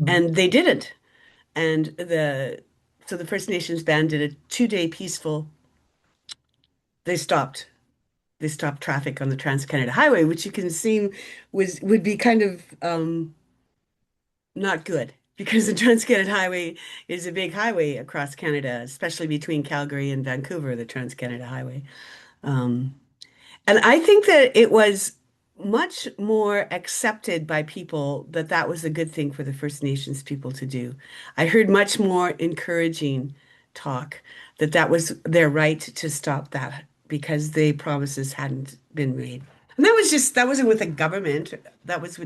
Speaker 5: And they didn't. And so the First Nations band did a 2-day peaceful, they stopped traffic on the Trans-Canada Highway, which you can see would be kind of not good, because the Trans-Canada Highway is a big highway across Canada, especially between Calgary and Vancouver, the Trans-Canada Highway. And I think that it was much more accepted by people that was a good thing for the First Nations people to do. I heard much more encouraging talk that was their right to stop that because the promises hadn't been made. And that wasn't with the government. That was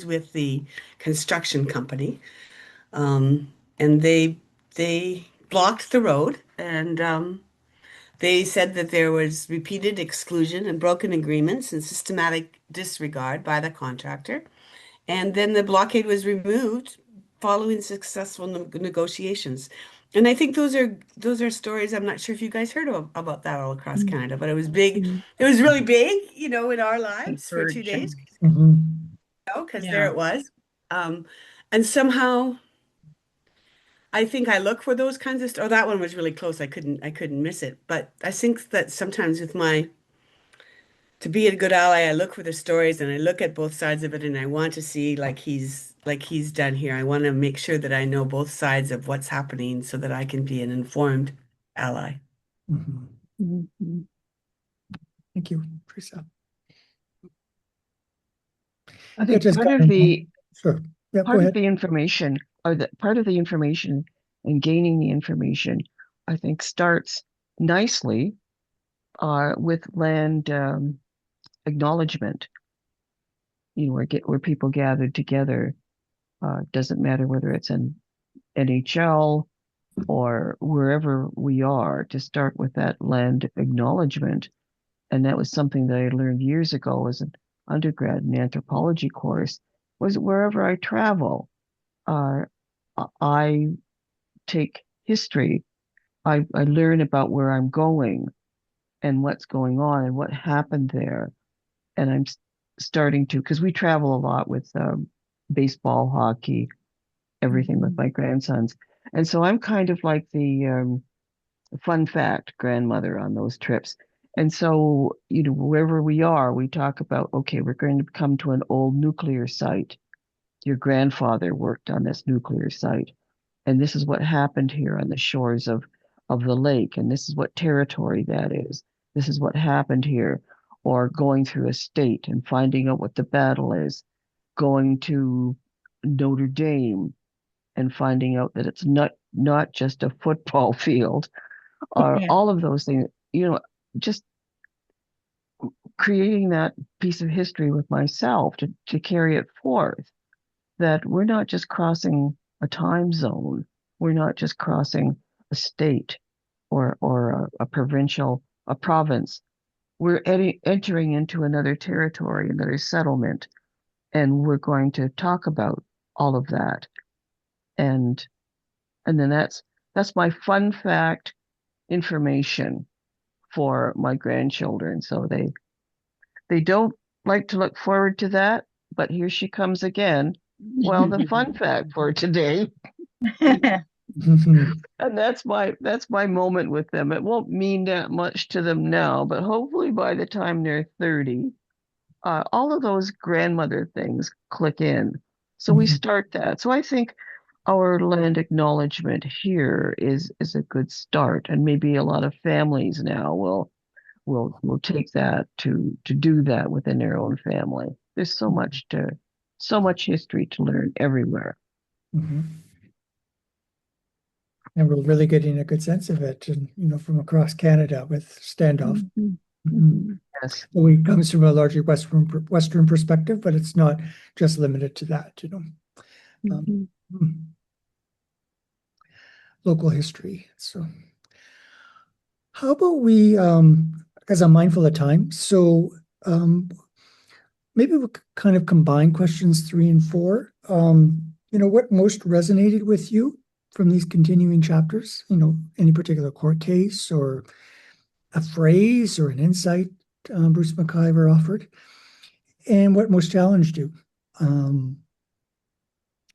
Speaker 5: with the construction company. And they blocked the road, and they said that there was repeated exclusion and broken agreements and systematic disregard by the contractor. And then the blockade was removed following successful negotiations. And I think those are stories. I'm not sure if you guys heard about that all across Canada, but it was big. It was really big, in our lives for 2 days, because there it was. And somehow I think I look for those kinds of oh, that one was really close. I couldn't miss it. But I think that sometimes to be a good ally, I look for the stories and I look at both sides of it, and I want to see like he's done here. I want to make sure that I know both sides of what's happening so that I can be an informed ally.
Speaker 1: Thank you, Teresa.
Speaker 8: I think
Speaker 1: just
Speaker 8: part
Speaker 1: got
Speaker 8: of the
Speaker 1: Sure. Yeah, go
Speaker 8: part of
Speaker 1: ahead.
Speaker 8: the information, or the part of the information and gaining the information, I think starts nicely with land acknowledgement. Where people gathered together. Doesn't matter whether it's an NHL or wherever we are, to start with that land acknowledgement. And that was something that I learned years ago as an undergrad in anthropology course, was wherever I travel, I take history. I learn about where I'm going and what's going on and what happened there. And I'm starting to, because we travel a lot with baseball, hockey, everything with my grandsons. And so I'm kind of like the fun fact grandmother on those trips. And so, wherever we are, we talk about, okay, we're going to come to an old nuclear site. Your grandfather worked on this nuclear site. And this is what happened here on the shores of the lake. And this is what territory that is. This is what happened here. Or going through a state and finding out what the battle is. Going to Notre Dame and finding out that it's not just a football field, or
Speaker 6: Yeah.
Speaker 8: all of those things, just creating that piece of history with myself to carry it forth, that we're not just crossing a time zone, we're not just crossing a state or a province. We're entering into another territory, another settlement, and we're going to talk about all of that. And then that's my fun fact information for my grandchildren. So they don't like to look forward to that, but here she comes again. Well, the fun fact for today, and that's my moment with them. It won't mean that much to them now, but hopefully by the time they're 30, all of those grandmother things click in. So we start that. So I think our land acknowledgement here is a good start, and maybe a lot of families now will take that to do that within their own family. There's so much history to learn everywhere.
Speaker 1: Mhm. And we're really getting a good sense of it, and from across Canada with Standoff.
Speaker 8: Yes.
Speaker 1: Well, it comes from a largely Western perspective, but it's not just limited to that, local history. So how about we, because I'm mindful of time, so maybe we'll kind of combine questions 3 and 4. What most resonated with you from these continuing chapters? Any particular court case or a phrase or an insight Bruce McIvor offered, and what most challenged you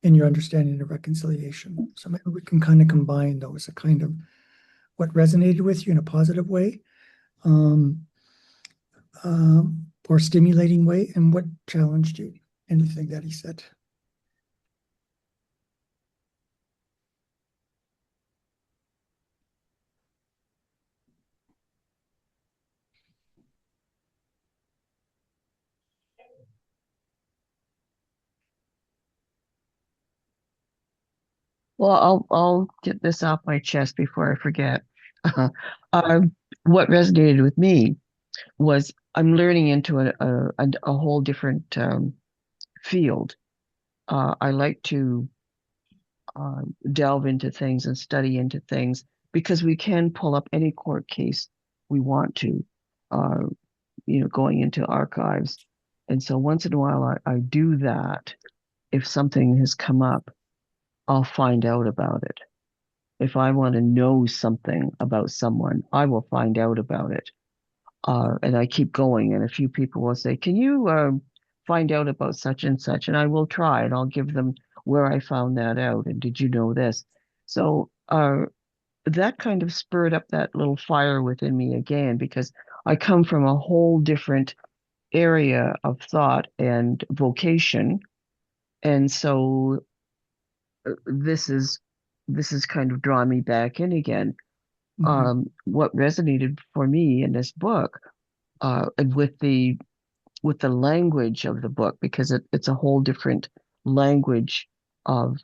Speaker 1: in your understanding of reconciliation. So maybe we can kind of combine those, a kind of what resonated with you in a positive way, or stimulating way, and what challenged you, anything that he said.
Speaker 8: Well, I'll get this off my chest before I forget. What resonated with me was I'm learning into a whole different field. I like to delve into things and study into things because we can pull up any court case we want to, going into archives. And so once in a while I do that. If something has come up, I'll find out about it. If I want to know something about someone, I will find out about it. And I keep going, and a few people will say, "Can you find out about such and such?" And I will try, and I'll give them where I found that out. And did you know this? So that kind of spurred up that little fire within me again, because I come from a whole different area of thought and vocation. And so this is kind of drawn me back in again. What resonated for me in this book, and with the language of the book, because it's a whole different language of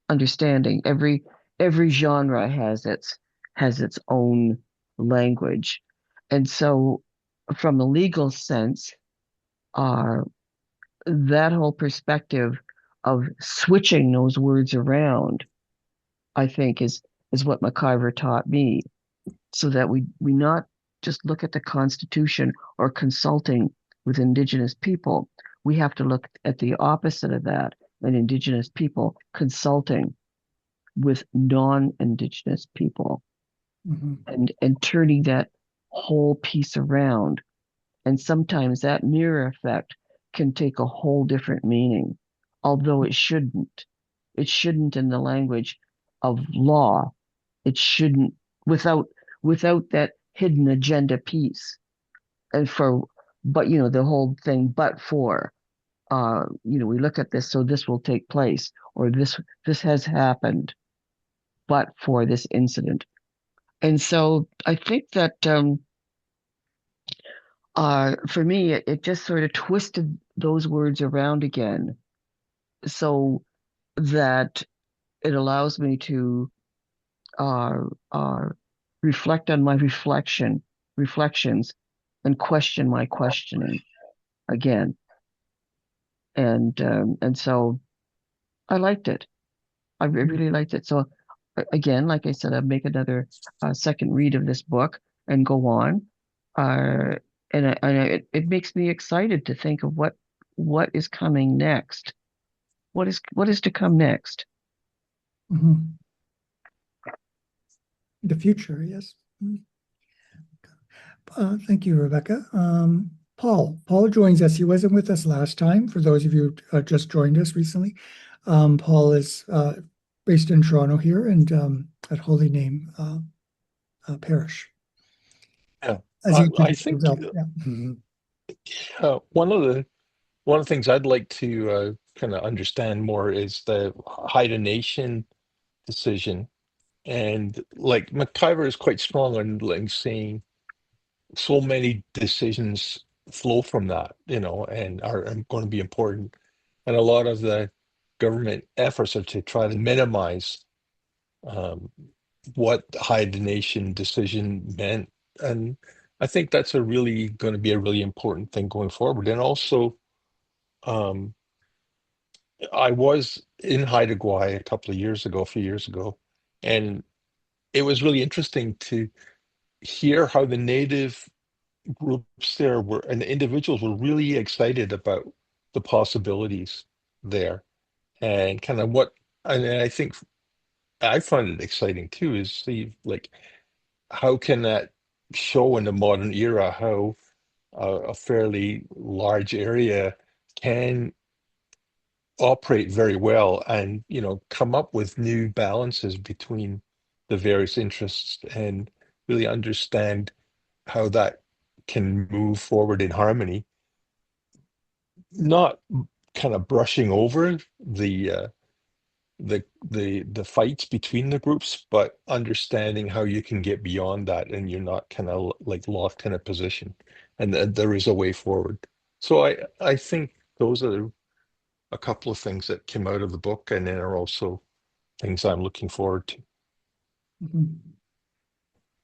Speaker 8: understanding. Every genre has its own language, and so from a legal sense, that whole perspective of switching those words around, I think, is what McIvor taught me, so that we not just look at the Constitution or consulting with Indigenous people. We have to look at the opposite of that, and Indigenous people consulting with non-Indigenous people, and turning that whole piece around. And sometimes that mirror effect can take a whole different meaning, although it shouldn't. It shouldn't in the language of law. It shouldn't without that hidden agenda piece. And but the whole thing, but for, we look at this, so this will take place, or this has happened, but for this incident. And so I think that for me, it just sort of twisted those words around again. So that it allows me to reflect on my reflections and question my questioning again. And so I liked it. I really liked it. So again, like I said, I'll make another second read of this book and go on. It makes me excited to think of what is coming next. What is to come next?
Speaker 1: Mhm. The future, yes. Thank you, Rebecca. Paul joins us. He wasn't with us last time. For those of you who just joined us recently, Paul is based in Toronto here and at Holy Name Parish.
Speaker 7: Yeah,
Speaker 1: As he
Speaker 7: I think
Speaker 1: yeah.
Speaker 7: one of the things I'd like to kind of understand more is the Haida Nation decision, and like McIvor is quite strong on like saying so many decisions flow from that, and are going to be important, and a lot of the government efforts are to try to minimize what the Haida Nation decision meant, and I think that's going to be a really important thing going forward. And also, um, I was in Haida Gwaii a few years ago, and it was really interesting to hear how the native groups there were and the individuals were really excited about the possibilities there, and kind of and I think I find it exciting too is see like how can that show in the modern era how a fairly large area can operate very well and come up with new balances between the various interests and really understand how that can move forward in harmony, not kind of brushing over the fights between the groups, but understanding how you can get beyond that and you're not kind of like locked in a position, and there is a way forward. So I think those are a couple of things that came out of the book, and then are also things I'm looking forward to.
Speaker 1: Mhm.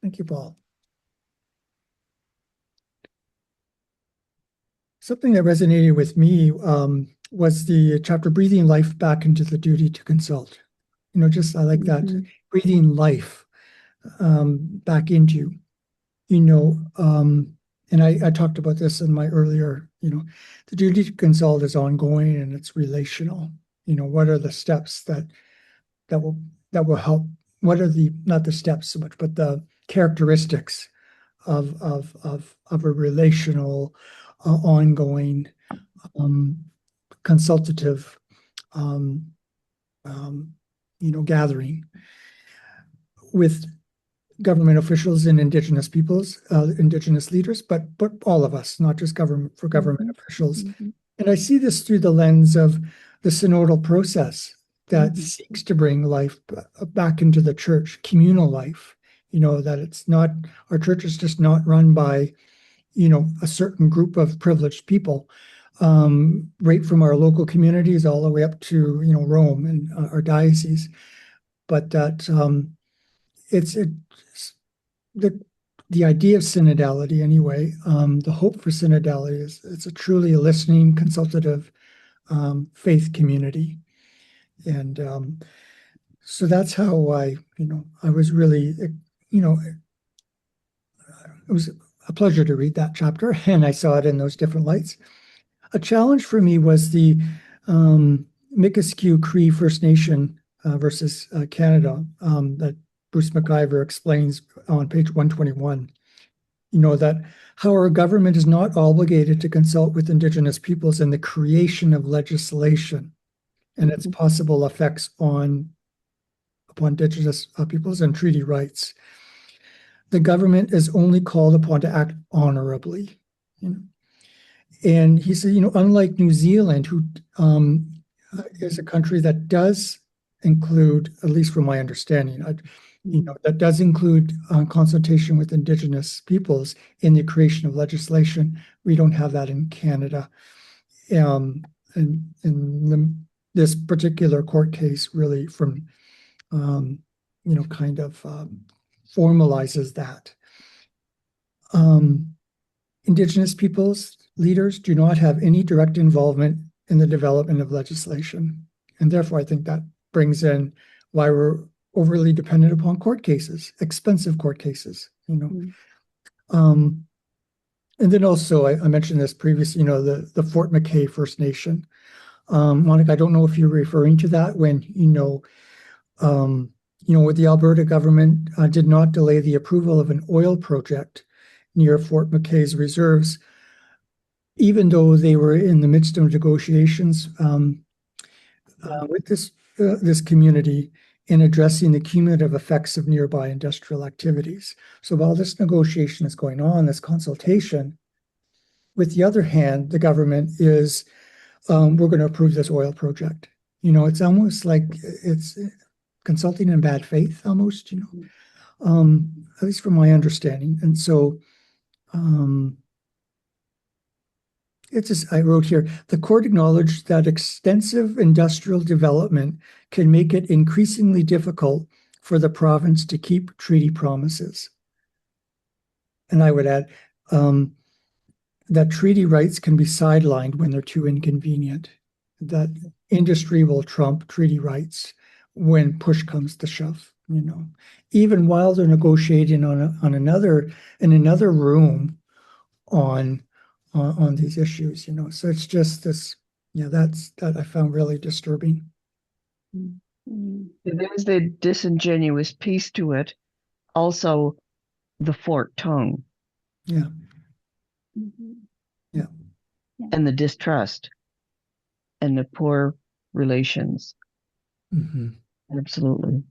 Speaker 1: Thank you, Paul. Something that resonated with me was the chapter "Breathing Life Back into the Duty to Consult." I like that, breathing life back into, and I talked about this in my earlier, the duty to consult is ongoing and it's relational. What are the steps that will help? What are not the steps so much, but the characteristics of a relational, ongoing, consultative, gathering with government officials and Indigenous peoples, Indigenous leaders, but all of us, not just government officials. And I see this through the lens of the synodal process that seeks to bring life back into the church, communal life. That it's not, our church is just not run by, a certain group of privileged people, right from our local communities all the way up to, Rome and our diocese. But that it's the idea of synodality anyway, the hope for synodality is it's a truly listening, consultative faith community. And so that's how I was really, it was a pleasure to read that chapter, and I saw it in those different lights. A challenge for me was the Mikisew Cree First Nation versus Canada that Bruce McIvor explains on page 121. That how our government is not obligated to consult with Indigenous peoples in the creation of legislation and its possible effects upon Indigenous peoples and treaty rights. The government is only called upon to act honorably. And he said, unlike New Zealand, who is a country that does include, at least from my understanding, that does include consultation with Indigenous peoples in the creation of legislation. We don't have that in Canada. And in this particular court case really from, kind of formalizes that. Indigenous peoples leaders do not have any direct involvement in the development of legislation. And therefore, I think that brings in why we're overly dependent upon court cases, expensive court cases, And then also, I mentioned this previously, the Fort McKay First Nation. Monica, I don't know if you're referring to that when, with the Alberta government did not delay the approval of an oil project near Fort McKay's reserves, even though they were in the midst of negotiations with this community in addressing the cumulative effects of nearby industrial activities. So while this negotiation is going on, this consultation, with the other hand, the government is, we're going to approve this oil project. It's almost like it's consulting in bad faith, almost, at least from my understanding. And so I wrote here, the court acknowledged that extensive industrial development can make it increasingly difficult for the province to keep treaty promises. And I would add that treaty rights can be sidelined when they're too inconvenient, that industry will trump treaty rights when push comes to shove, even while they're negotiating in another room on these issues, So it's just this, that I found really disturbing.
Speaker 8: There's the disingenuous piece to it. Also, the forked tongue.
Speaker 1: Yeah. Yeah.
Speaker 8: And the distrust and the poor relations.
Speaker 1: Mm-hmm.
Speaker 8: Absolutely.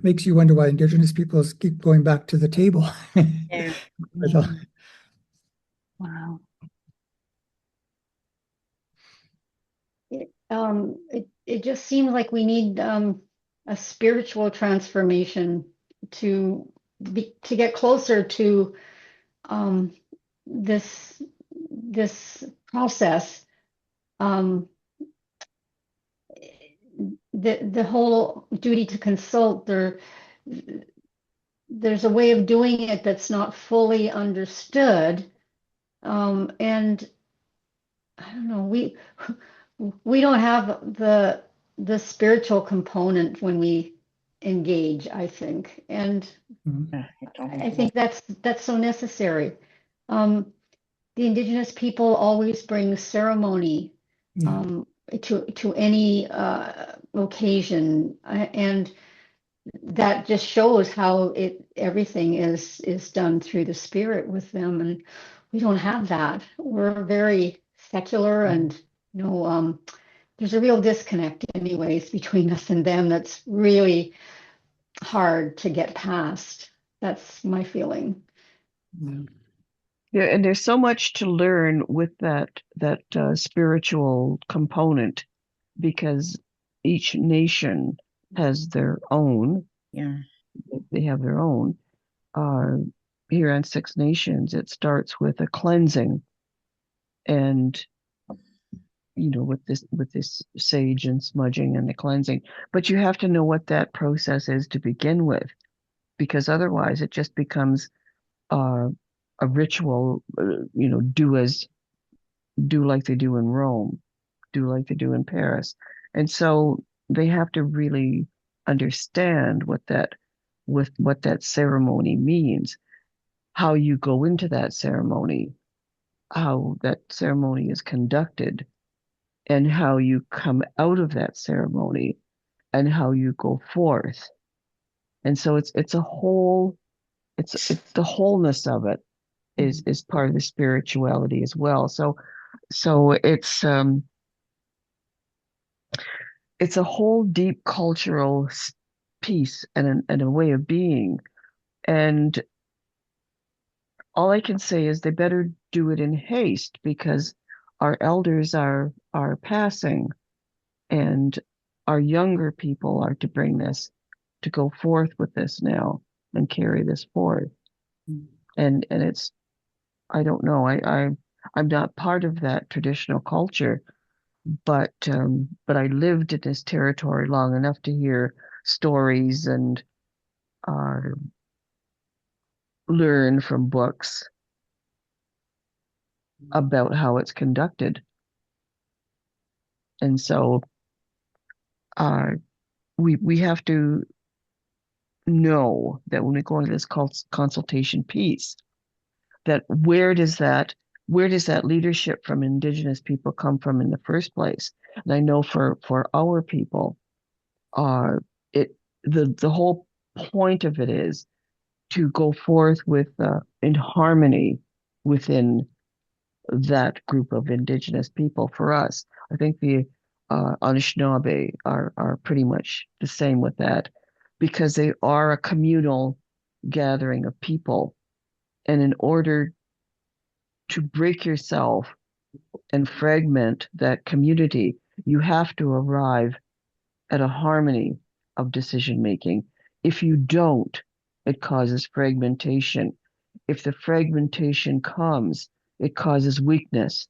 Speaker 1: Makes you wonder why Indigenous peoples keep going back to the table.
Speaker 3: Yeah.
Speaker 4: Wow. It just seems like we need a spiritual transformation to get closer to this process. The whole duty to consult, there's a way of doing it that's not fully understood, and I don't know, we don't have the spiritual component when we engage, I think, and I think that's so necessary. The Indigenous people always bring ceremony to any occasion, and that just shows how everything is done through the spirit with them, and we don't have that. We're very secular, and there's a real disconnect anyways between us and them that's really hard to get past. That's my feeling.
Speaker 8: Yeah, and there's so much to learn with that spiritual component, because each nation has their own.
Speaker 6: Yeah.
Speaker 8: They have their own. Here on Six Nations, it starts with a cleansing, and with this sage and smudging and the cleansing. But you have to know what that process is to begin with, because otherwise it just becomes a ritual. Do like they do in Rome, do like they do in Paris, and so they have to really understand what that ceremony means, how you go into that ceremony, how that ceremony is conducted, and how you come out of that ceremony, and how you go forth. And so it's the wholeness of it is part of the spirituality as well. So it's a whole deep cultural piece and a way of being. And all I can say is they better do it in haste, because our elders are passing, and our younger people are to bring this, to go forth with this now and carry this forth. And it's, I don't know, I'm not part of that traditional culture, but I lived in this territory long enough to hear stories and learn from books about how it's conducted. And so we have to know that when we go into this consultation piece, that where does that leadership from Indigenous people come from in the first place? And I know for our people, the whole point of it is to go forth with in harmony within that group of Indigenous people. For us, I think the Anishinaabe are pretty much the same with that, because they are a communal gathering of people. And in order to break yourself and fragment that community, you have to arrive at a harmony of decision making. If you don't, it causes fragmentation. If the fragmentation comes, it causes weakness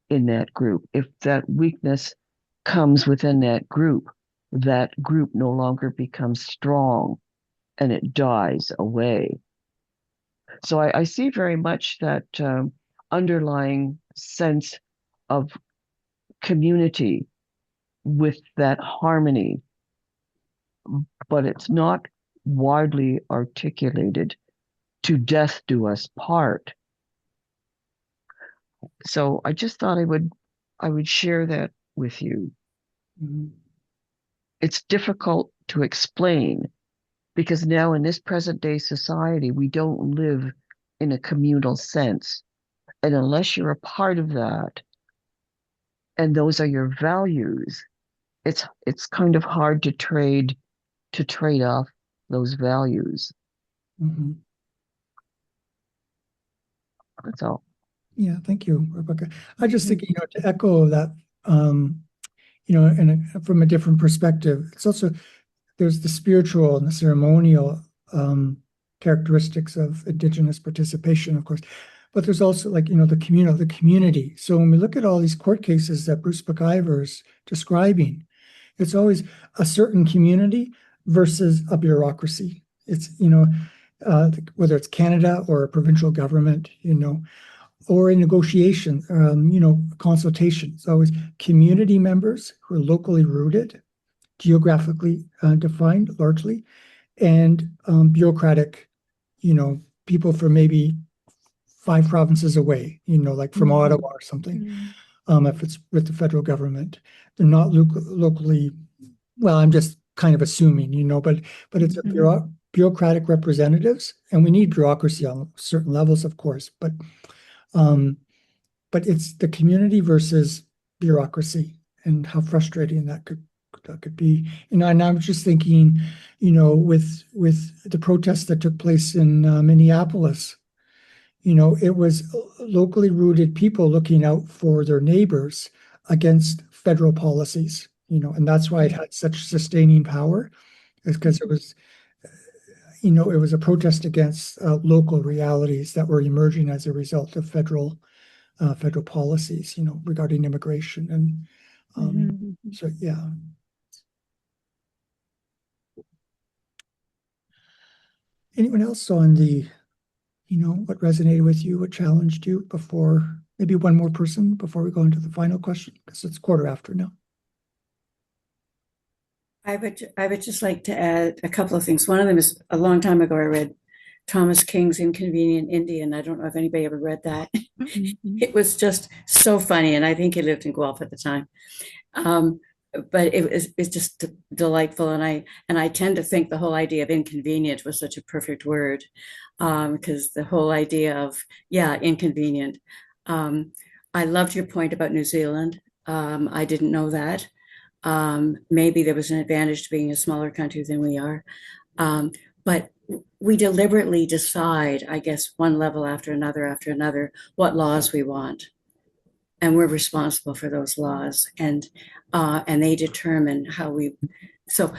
Speaker 8: in that group. If that weakness comes within that group no longer becomes strong and it dies away. So I see very much that underlying sense of community with that harmony, but it's not widely articulated. To death do us part. So I just thought I would share that with you.
Speaker 1: Mm-hmm.
Speaker 8: It's difficult to explain because now in this present day society, we don't live in a communal sense. And unless you're a part of that, and those are your values, it's kind of hard to trade off those values.
Speaker 1: Mm-hmm.
Speaker 8: That's all.
Speaker 1: Yeah, thank you, Rebecca. I just think, to echo that, and from a different perspective, it's also, there's the spiritual and the ceremonial characteristics of Indigenous participation, of course, but there's also the community. So when we look at all these court cases that Bruce McIvor is describing, it's always a certain community versus a bureaucracy. It's, whether it's Canada or a provincial government, or a negotiation, consultation. It's always community members who are locally rooted, geographically defined largely, and bureaucratic, people from maybe 5 provinces away, like from Ottawa or something. If it's with the federal government, they're not locally. Well, I'm just kind of assuming, but it's a bureaucratic representatives, and we need bureaucracy on certain levels, of course, but it's the community versus bureaucracy, and how frustrating that could be. And I'm just thinking, with the protests that took place in Minneapolis, it was locally rooted people looking out for their neighbors against federal policies, and that's why it had such sustaining power, is because it was, it was a protest against local realities that were emerging as a result of federal policies, regarding immigration. And so, yeah. Anyone else on the, what resonated with you, what challenged you, before, maybe one more person before we go into the final question, because it's 1:15 now.
Speaker 10: I would just like to add a couple of things. One of them is, a long time ago I read Thomas King's Inconvenient Indian. I don't know if anybody ever read that. It was just so funny, and I think he lived in Guelph at the time. But it's just delightful, and I tend to think the whole idea of inconvenient was such a perfect word, because the whole idea of inconvenient. I loved your point about New Zealand. I didn't know that. Maybe there was an advantage to being a smaller country than we are, but we deliberately decide, I guess, one level after another, what laws we want. And we're responsible for those laws, and they determine how we. So,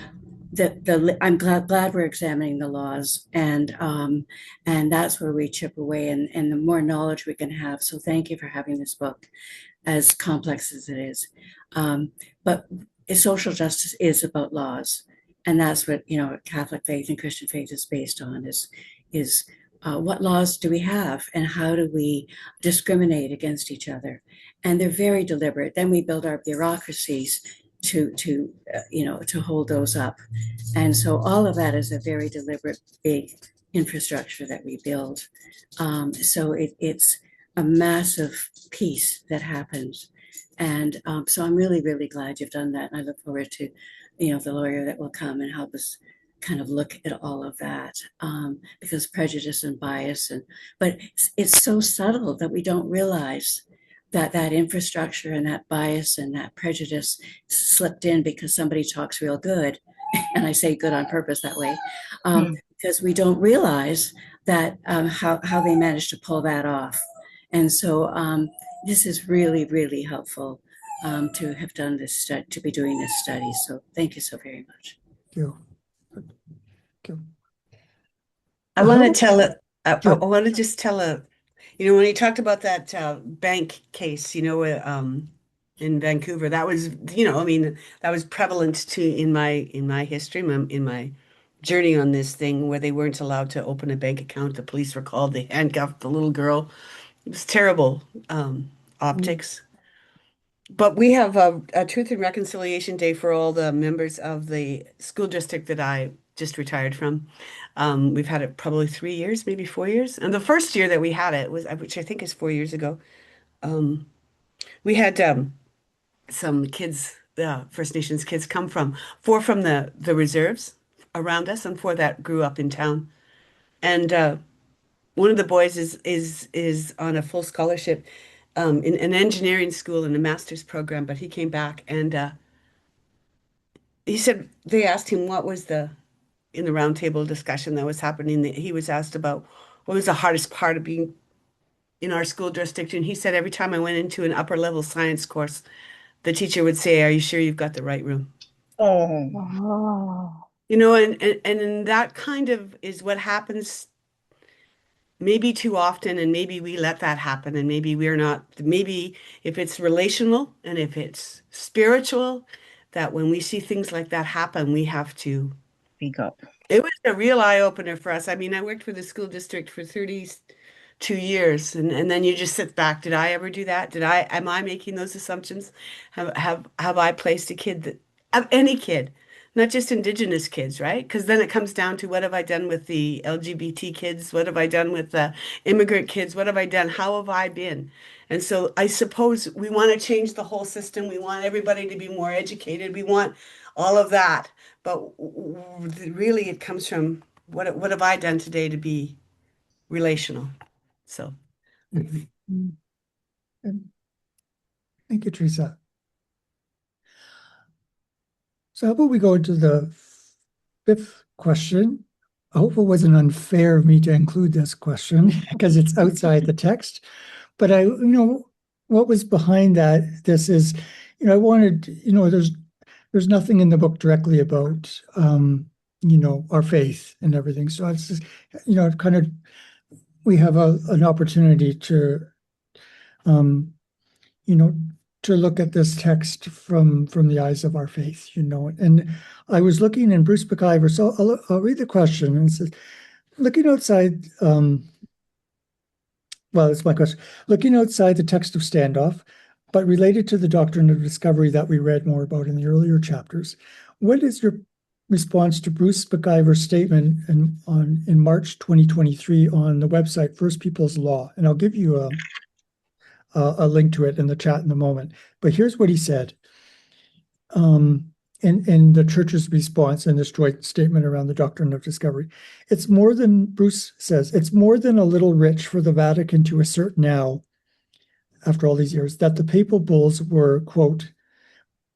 Speaker 10: I'm glad we're examining the laws, and that's where we chip away, and the more knowledge we can have. So, thank you for having this book. as complex as it is. But social justice is about laws. And that's what, Catholic faith and Christian faith is based on is what laws do we have and how do we discriminate against each other? And they're very deliberate. Then we build our bureaucracies to hold those up. And so all of that is a very deliberate, big infrastructure that we build. So it's a massive piece that happens. And so I'm really, really glad you've done that. And I look forward to, the lawyer that will come and help us kind of look at all of that, because prejudice and bias, but it's so subtle that we don't realize that infrastructure and that bias and that prejudice slipped in because somebody talks real good, and I say good on purpose that way, because we don't realize that how they managed to pull that off. And so this is really, really helpful to have done this, to be doing this study. So thank you so very much.
Speaker 1: Thank you. Thank you.
Speaker 5: I want to tell it. I want to just tell when you talked about that bank case, in Vancouver, that was, that was prevalent in my history, in my journey on this thing, where they weren't allowed to open a bank account. The police were called. They handcuffed the little girl. It was terrible optics. But we have a Truth and Reconciliation Day for all the members of the school district that I just retired from. We've had it probably 3 years, maybe 4 years. And the first year that we had it was, which I think is 4 years ago, we had some kids, First Nations kids, come from 4 from the reserves around us, and 4 that grew up in town. And one of the boys is on a full scholarship in an engineering school in a master's program, but he came back and he said, they asked him what was in the roundtable discussion that was happening, that he was asked about what was the hardest part of being in our school district. And he said, every time I went into an upper level science course, the teacher would say, are you sure you've got the right room?
Speaker 6: Oh.
Speaker 5: And that kind of is what happens maybe too often, and maybe we let that happen, and maybe we're not, maybe if it's relational and if it's spiritual, that when we see things like that happen, we have to
Speaker 6: Speak up.
Speaker 5: It was a real eye-opener for us. I mean, I worked for the school district for 32 years, and then you just sit back. Did I ever do that? Am I making those assumptions? Have I placed a kid any kid, not just Indigenous kids, right? Because then it comes down to, what have I done with the LGBT kids? What have I done with the immigrant kids? What have I done? How have I been? And so I suppose we want to change the whole system. We want everybody to be more educated. We want all of that. But really, it comes from what have I done today to be relational? So.
Speaker 1: Thank you, Teresa. So how about we go into the 5th question? I hope it wasn't unfair of me to include this question because it's outside the text. But what was behind this is, I wanted, there's nothing in the book directly about, our faith and everything. So it's just, kind of, we have an opportunity to, to look at this text from the eyes of our faith, And I was looking in Bruce McIvor, so I'll read the question, and it says, looking outside, it's my question. Looking outside the text of Standoff, but related to the doctrine of discovery that we read more about in the earlier chapters, what is your response to Bruce McIvor's statement in March 2023 on the website First People's Law? And I'll give you a link to it in the chat in a moment. But here's what he said in the church's response in this joint statement around the doctrine of discovery. It's more than, Bruce says, it's more than a little rich for the Vatican to assert now, after all these years, that the papal bulls were, quote,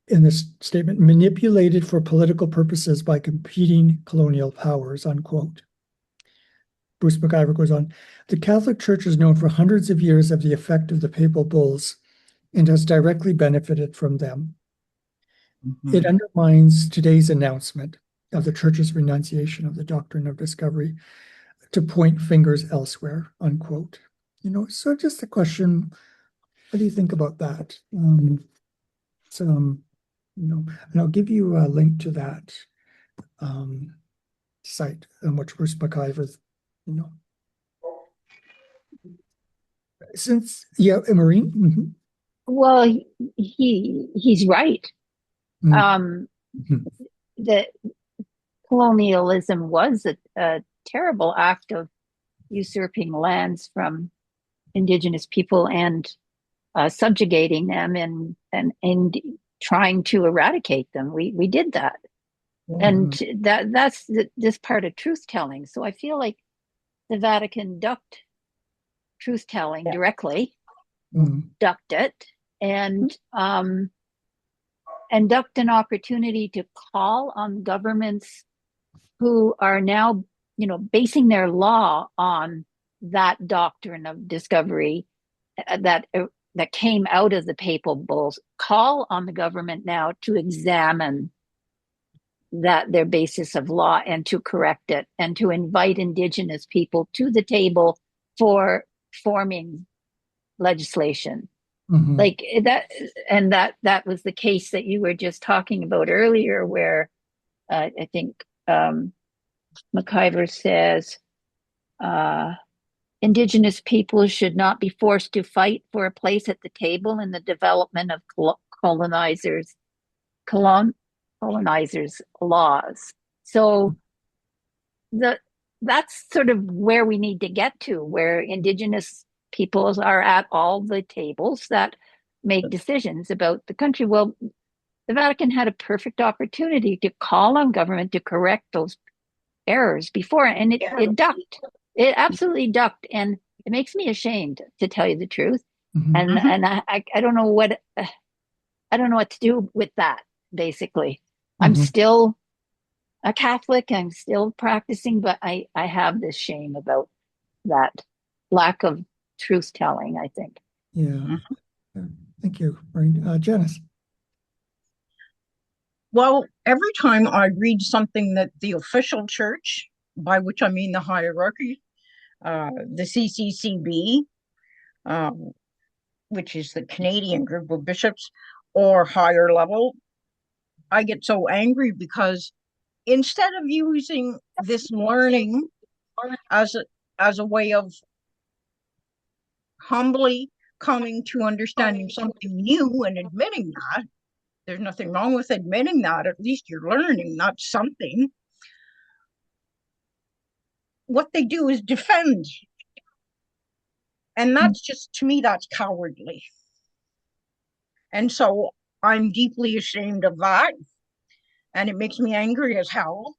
Speaker 1: in this statement, manipulated for political purposes by competing colonial powers, unquote. Bruce McIvor goes on, the Catholic Church is known for hundreds of years of the effect of the papal bulls and has directly benefited from them. Mm-hmm. It undermines today's announcement of the Church's renunciation of the doctrine of discovery to point fingers elsewhere, unquote. So just a question, do you think about that? And I'll give you a link to that site on which Bruce McIvor, since Maureen. Mm-hmm.
Speaker 3: Well, he's right.
Speaker 1: Mm-hmm.
Speaker 3: The colonialism was a terrible act of usurping lands from Indigenous people and subjugating them and trying to eradicate them. We did that, and that's this part of truth telling. So I feel like the Vatican ducked truth telling directly, ducked it, and ducked an opportunity to call on governments who are now, basing their law on that doctrine of discovery that came out of the papal bulls. Call on the government now to examine their basis of law and to correct it, and to invite Indigenous people to the table for forming legislation. Like that, and that was the case that you were just talking about earlier, where I think McIvor says Indigenous people should not be forced to fight for a place at the table in the development of colonizers' laws. So that's sort of where we need to get to, where Indigenous peoples are at all the tables that make decisions about the country. Well, the Vatican had a perfect opportunity to call on government to correct those errors before, and it ducked. It absolutely ducked, and it makes me ashamed, to tell you the truth. And I don't know what to do with that. Basically, I'm still a Catholic. I'm still practicing, but I have this shame about that lack of truth telling, I think.
Speaker 1: Yeah. Thank you, Maureen. Janice.
Speaker 6: Well, every time I read something that the official church, by which I mean the hierarchy, the CCCB, which is the Canadian group of bishops, or higher level, I get so angry, because instead of using this learning as a way of humbly coming to understanding something new and admitting that, there's nothing wrong with admitting that, at least you're learning, not something. What they do is defend. And that's just, to me, that's cowardly. And so I'm deeply ashamed of that. And it makes me angry as hell.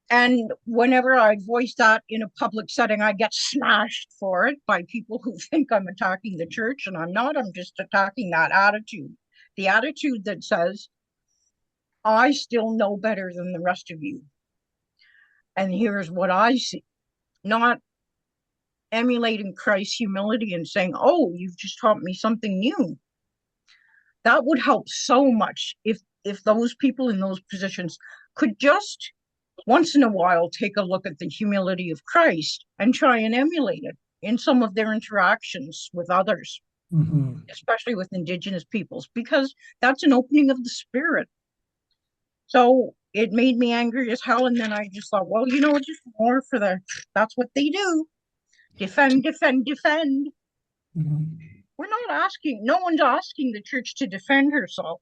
Speaker 6: And whenever I voice that in a public setting, I get smashed for it by people who think I'm attacking the church, and I'm not. I'm just attacking that attitude. The attitude that says, I still know better than the rest of you. And here's what I see. Not emulating Christ's humility and saying, oh, you've just taught me something new. That would help so much if those people in those positions could just once in a while take a look at the humility of Christ and try and emulate it in some of their interactions with others, especially with Indigenous peoples, because that's an opening of the spirit. So it made me angry as hell. And then I just thought, well, just more for that's what they do. Defend, defend, defend. We're not asking, no one's asking the church to defend herself.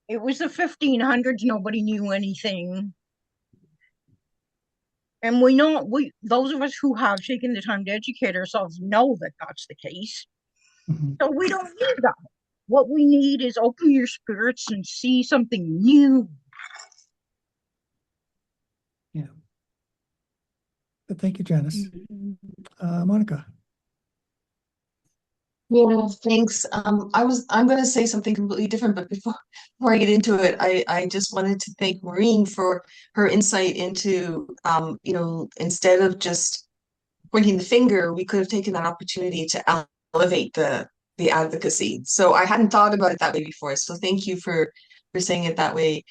Speaker 6: It was the 1500s, nobody knew anything. And those of us who have taken the time to educate ourselves know that that's the case. So we don't need that. What we need is open your spirits and see something new.
Speaker 1: Yeah. But thank you, Janice. Monica.
Speaker 9: Yeah, thanks. I'm going to say something completely different, but before I get into it, I just wanted to thank Maureen for her insight into, instead of just pointing the finger, we could have taken that opportunity to elevate the advocacy. So I hadn't thought about it that way before. So thank you for saying it that way.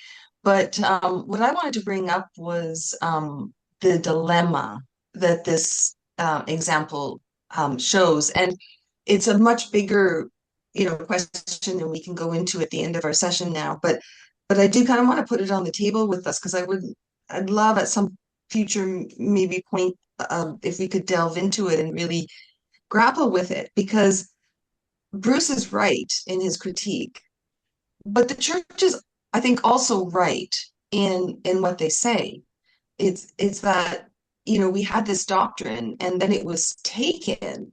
Speaker 9: But what I wanted to bring up was the dilemma that this example shows. And it's a much bigger, question, and we can go into at the end of our session now. But I do kind of want to put it on the table with us, because I'd love at some future maybe point, if we could delve into it and really grapple with it, because Bruce is right in his critique, but the church is, I think, also right in what they say. It's that, we had this doctrine, and then it was taken,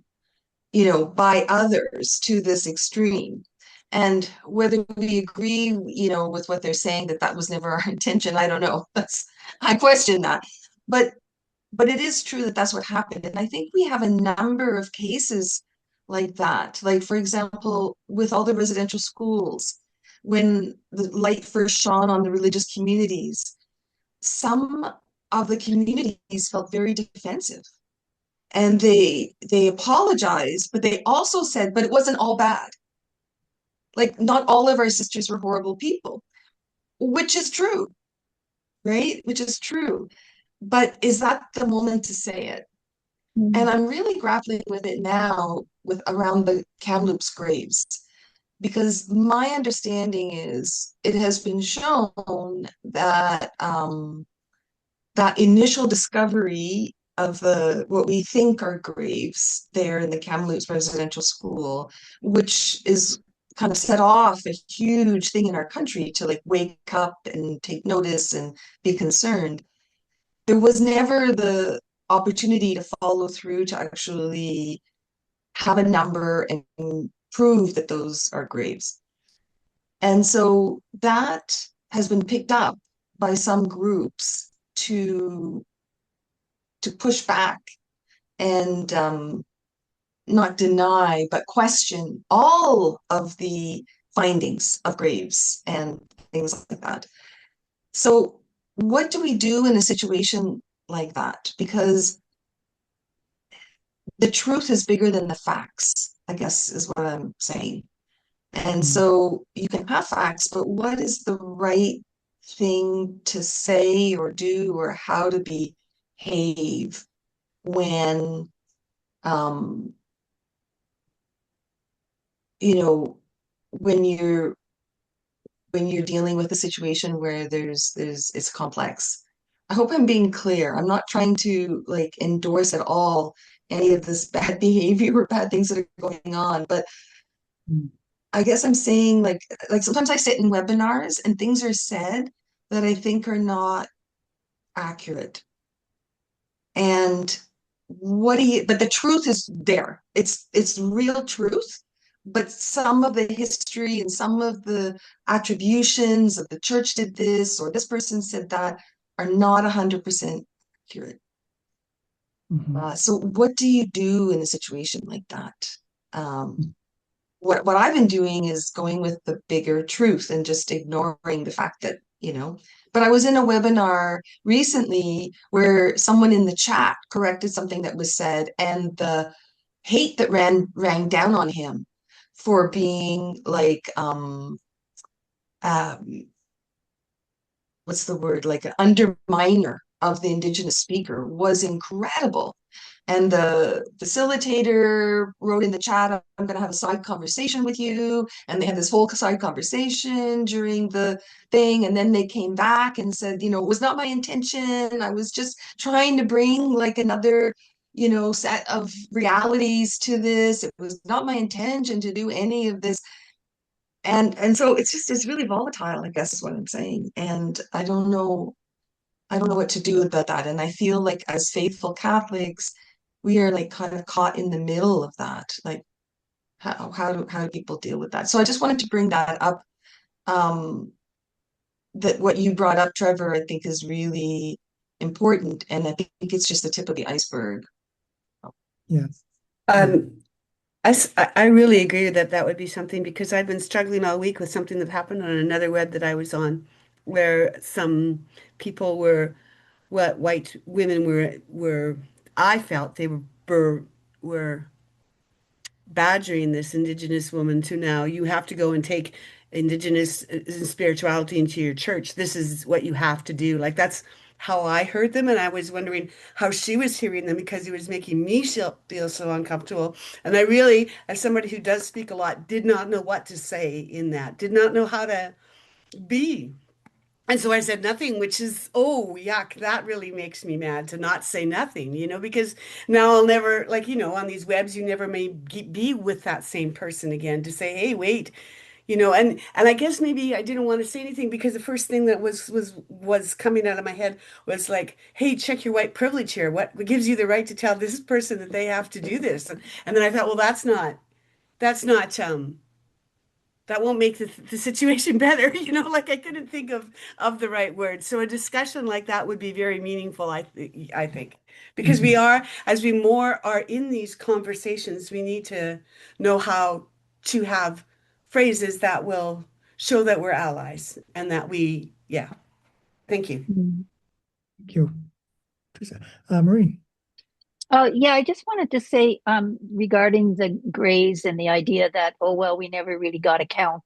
Speaker 9: by others to this extreme. And whether we agree, with what they're saying, that was never our intention, I don't know. I question that. But it is true that that's what happened. And I think we have a number of cases like that. Like, for example, with all the residential schools, when the light first shone on the religious communities, some of the communities felt very defensive, and they apologized, but they also said, but it wasn't all bad. Like, not all of our sisters were horrible people, which is true, right? Which is true. But is that the moment to say it? And I'm really grappling with it now with around the Kamloops graves, because my understanding is it has been shown that that initial discovery of what we think are graves there in the Kamloops Residential School, which is kind of set off a huge thing in our country to like wake up and take notice and be concerned. There was never the opportunity to follow through to actually have a number and prove that those are graves. And so that has been picked up by some groups to push back and not deny, but question all of the findings of graves and things like that. So what do we do in a situation like that? Because the truth is bigger than the facts, I guess is what I'm saying. And so you can have facts, but what is the right thing to say or do, or how to behave when, when you're dealing with a situation where it's complex. I hope I'm being clear. I'm not trying to like endorse at all any of this bad behavior or bad things that are going on, but I guess I'm saying like sometimes I sit in webinars and things are said that I think are not accurate. And but the truth is there. It's real truth, but some of the history and some of the attributions of the church did this or this person said that are not 100% accurate. So what do you do in a situation like that? What I've been doing is going with the bigger truth and just ignoring the fact that, but I was in a webinar recently where someone in the chat corrected something that was said, and the hate that rang down on him for being like, what's the word? Like an underminer of the Indigenous speaker was incredible. And the facilitator wrote in the chat, I'm going to have a side conversation with you. And they had this whole side conversation during the thing. And then they came back and said, it was not my intention. I was just trying to bring like another, set of realities to this. It was not my intention to do any of this. And so it's really volatile, I guess is what I'm saying. And I don't know what to do about that. And I feel like as faithful Catholics, we are like kind of caught in the middle of that. Like how do people deal with that? So I just wanted to bring that up. That what you brought up, Trevor, I think is really important. And I think it's just the tip of the iceberg.
Speaker 1: Yeah.
Speaker 5: I really agree that would be something, because I've been struggling all week with something that happened on another web that I was on, where some people white women were I felt they were badgering this Indigenous woman to, now you have to go and take Indigenous spirituality into your church. This is what you have to do. Like that's how I heard them, and I was wondering how she was hearing them because it was making me feel so uncomfortable. And I really, as somebody who does speak a lot, did not know what to say in that, did not know how to be. And so I said nothing, which is, oh, yuck, that really makes me mad to not say nothing, because now I'll never, like, on these webs, you never may be with that same person again to say, hey, wait, and I guess maybe I didn't want to say anything because the first thing that was coming out of my head was like, hey, check your white privilege here. What gives you the right to tell this person that they have to do this? And then I thought, well, that's not that won't make the situation better. Like I couldn't think of the right words. So a discussion like that would be very meaningful, I think, because we are, as we more are in these conversations, we need to know how to have phrases that will show that we're allies and that yeah. Thank you.
Speaker 1: Thank you. Maureen.
Speaker 3: Yeah, I just wanted to say regarding the grays and the idea that, oh, well, we never really got a count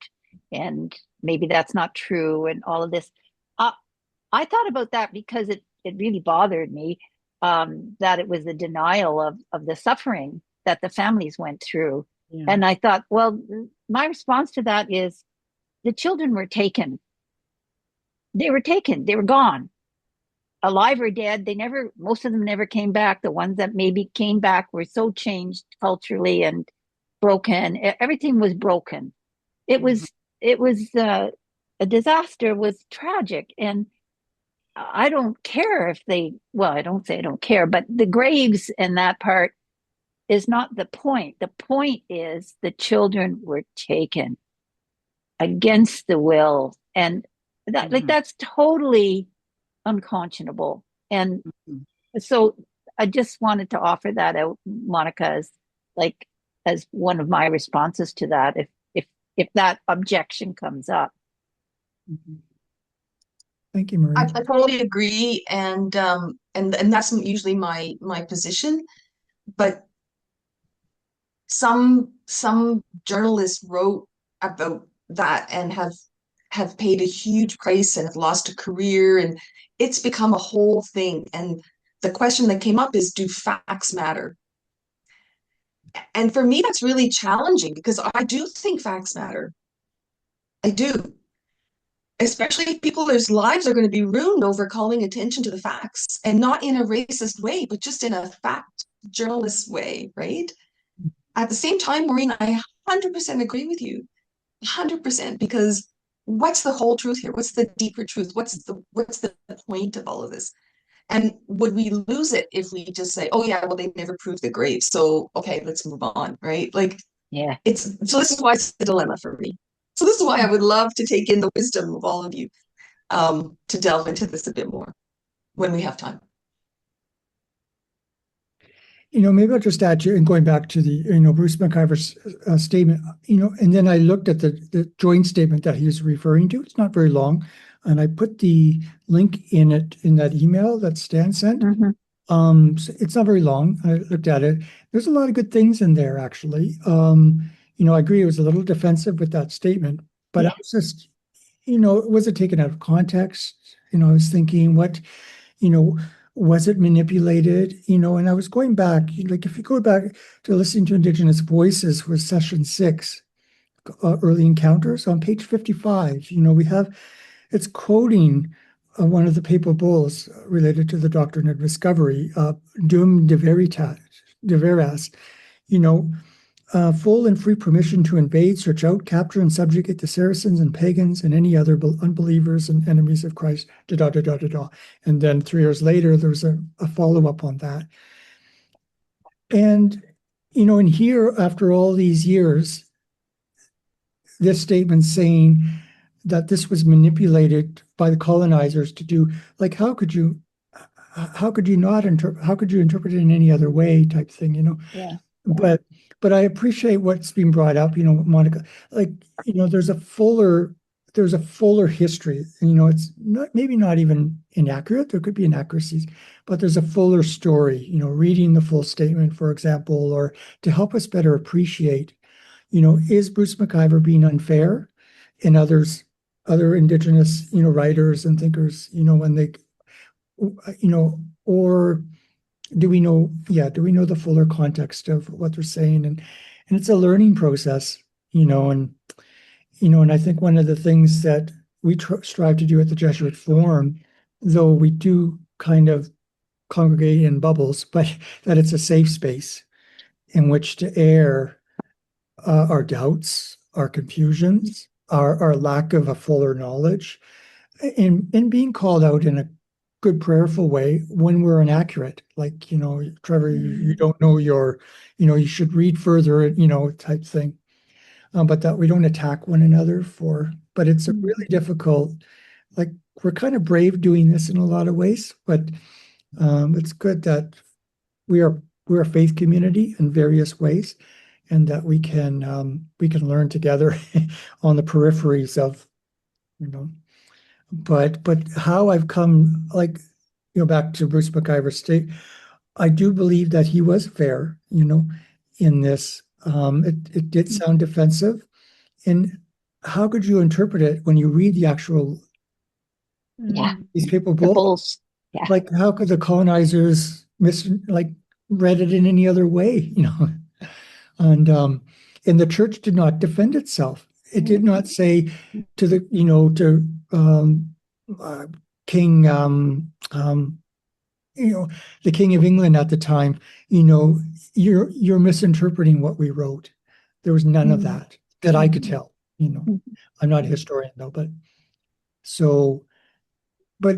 Speaker 3: and maybe that's not true and all of this. I thought about that because it really bothered me that it was the denial of the suffering that the families went through.
Speaker 10: Yeah.
Speaker 3: And I thought, well, my response to that is the children were taken. They were taken. They were gone. Alive or dead, most of them never came back. The ones that maybe came back were so changed culturally and broken. Everything was broken. It was a disaster, was tragic. And I don't care I don't say I don't care, but the graves and that part is not the point. The point is the children were taken against the will. And that's totally unconscionable. And so I just wanted to offer that out, Monica, as one of my responses to that, if that objection comes up.
Speaker 1: Thank you, Marie.
Speaker 9: I totally agree, and that's usually my position. But some journalists wrote about that and have paid a huge price and have lost a career, and it's become a whole thing. And the question that came up is, do facts matter? And for me, that's really challenging because I do think facts matter. I do. Especially if people's lives are going to be ruined over calling attention to the facts, and not in a racist way, but just in a fact journalist way, right? At the same time, Maureen, I 100% agree with you. 100%, because what's the whole truth here? What's the deeper truth? What's the point of all of this? And would we lose it if we just say, oh yeah, well, they never proved the grave, so okay, let's move on, right? Like,
Speaker 3: yeah,
Speaker 9: so this is why it's a dilemma for me. So this is why I would love to take in the wisdom of all of you, to delve into this a bit more when we have time.
Speaker 1: Maybe I'll just add to, and going back to the, Bruce McIvor's statement, and then I looked at the joint statement that he was referring to. It's not very long. And I put the link in that email that Stan sent. So it's not very long. I looked at it. There's a lot of good things in there, actually. I agree it was a little defensive with that statement, but I was just, was it taken out of context? I was thinking, what, was it manipulated? And I was going back, like if you go back to listening to Indigenous Voices for session 6, early encounters on page 55, we have, it's quoting one of the papal bulls related to the doctrine of discovery, Dum de Veritas, de Veras, full and free permission to invade, search out, capture, and subjugate the Saracens and pagans and any other unbelievers and enemies of Christ, And then 3 years later, there's a follow-up on that. And, in here, after all these years, this statement saying that this was manipulated by the colonizers to do, like, how could you interpret it in any other way type thing,
Speaker 3: Yeah.
Speaker 1: But I appreciate what's being brought up, Monica, like, there's a fuller history, and, it's maybe not even inaccurate. There could be inaccuracies, but there's a fuller story, reading the full statement, for example, or to help us better appreciate, is Bruce McIvor being unfair, and other Indigenous, writers and thinkers, when or do we know the fuller context of what they're saying? And it's a learning process, and I think one of the things that we strive to do at the Jesuit Forum, though we do kind of congregate in bubbles, but that it's a safe space in which to air our doubts, our confusions, our lack of a fuller knowledge, and being called out in a good prayerful way when we're inaccurate. Like, Trevor, you don't know you should read further, type thing. But that we don't attack one another but it's a really difficult, like, we're kind of brave doing this in a lot of ways, but it's good that we're a faith community in various ways, and that we can learn together on the peripheries of, but how I've come, like, back to Bruce McIvor's state, I do believe that he was fair, in this. It did sound defensive. And how could you interpret it when you read the actual these papal bulls?
Speaker 3: Yeah.
Speaker 1: Like, how could the colonizers read it in any other way, And the church did not defend itself. It did not say to the, King, the King of England at the time, you're misinterpreting what we wrote. There was none of that I could tell. I'm not a historian though, but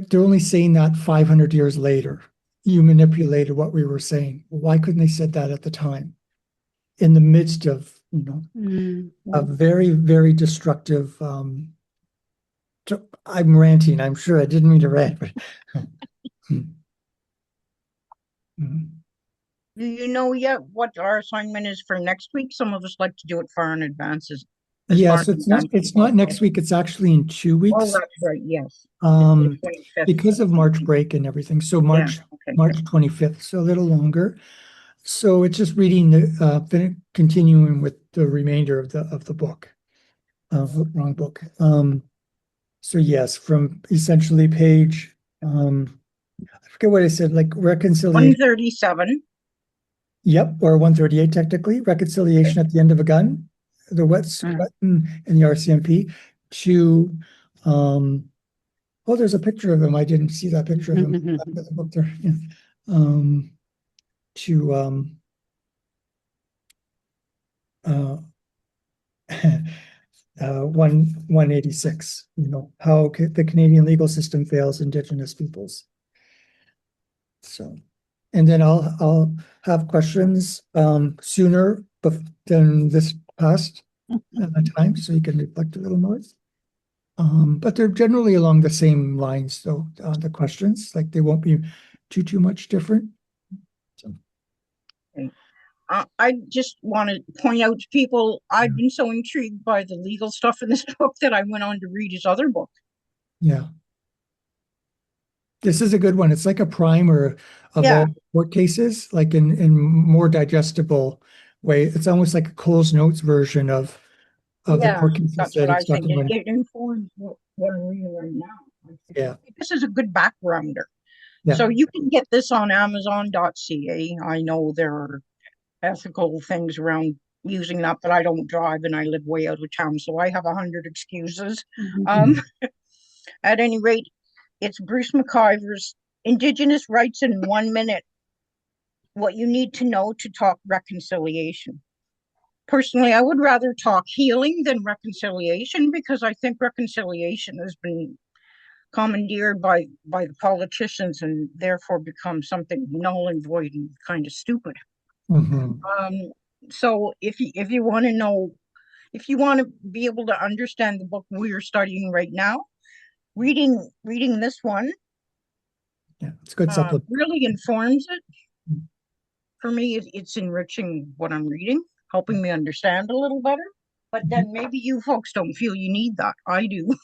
Speaker 1: they're only saying that 500 years later. You manipulated what we were saying. Why couldn't they said that at the time? In the midst of, a very, very destructive. I'm ranting. I'm sure I didn't mean to rant, but.
Speaker 6: Do you know yet what our assignment is for next week? Some of us like to do it far in advance.
Speaker 1: Yes, it's not next week. It's actually in 2 weeks.
Speaker 6: Oh, that's right. Yes.
Speaker 1: Because of March break and everything. So March 25th, so a little longer. So it's just reading continuing with the remainder of the book. Wrong book. So yes, from essentially page, I forget what I said, like reconciliation.
Speaker 6: 137.
Speaker 1: Yep, or 138 technically. Reconciliation at the end of a gun, the Wet'suwet'en and the RCMP to there's a picture of him. I didn't see that picture of him back of the book there. Yeah. To 186, how the Canadian legal system fails Indigenous peoples. So, and then I'll have questions sooner than this past time, so you can reflect a little more. But they're generally along the same lines, though, the questions, like they won't be too much different. So.
Speaker 6: I just want to point out to people, I've been so intrigued by the legal stuff in this book that I went on to read his other book.
Speaker 1: Yeah. This is a good one. It's like a primer of all court cases, like in more digestible way. It's almost like a Cole's Notes version of the court cases.
Speaker 6: That's what I think. It informs what I'm reading right now.
Speaker 1: Yeah.
Speaker 6: This is a good backgrounder.
Speaker 1: Yeah.
Speaker 6: So you can get this on Amazon.ca. I know there are ethical things around using that, but I don't drive and I live way out of town, so I have 100 excuses. At any rate, it's Bruce McIvor's Indigenous Rights in 1 Minute. What you need to know to talk reconciliation. Personally, I would rather talk healing than reconciliation, because I think reconciliation has been commandeered by the politicians and therefore become something null and void and kind of stupid. So if you want to know, if you want to be able to understand the book we're studying right now, reading this one,
Speaker 1: it's a good supplement.
Speaker 6: really informs it. For me, it's enriching what I'm reading, helping me understand a little better. But then maybe you folks don't feel you need that. I do.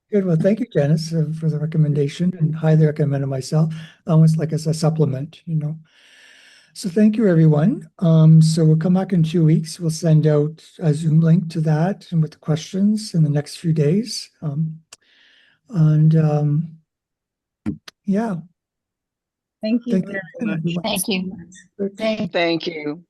Speaker 1: Good. Well, thank you, Janice, for the recommendation, and highly recommend it myself, almost like as a supplement, So thank you, everyone. So we'll come back in 2 weeks. We'll send out a Zoom link to that and with the questions in the next few days. Yeah.
Speaker 6: Thank you
Speaker 1: Thank
Speaker 6: very
Speaker 1: you,
Speaker 6: much.
Speaker 1: everyone.
Speaker 3: Thank you.
Speaker 4: Thank
Speaker 8: Thank you.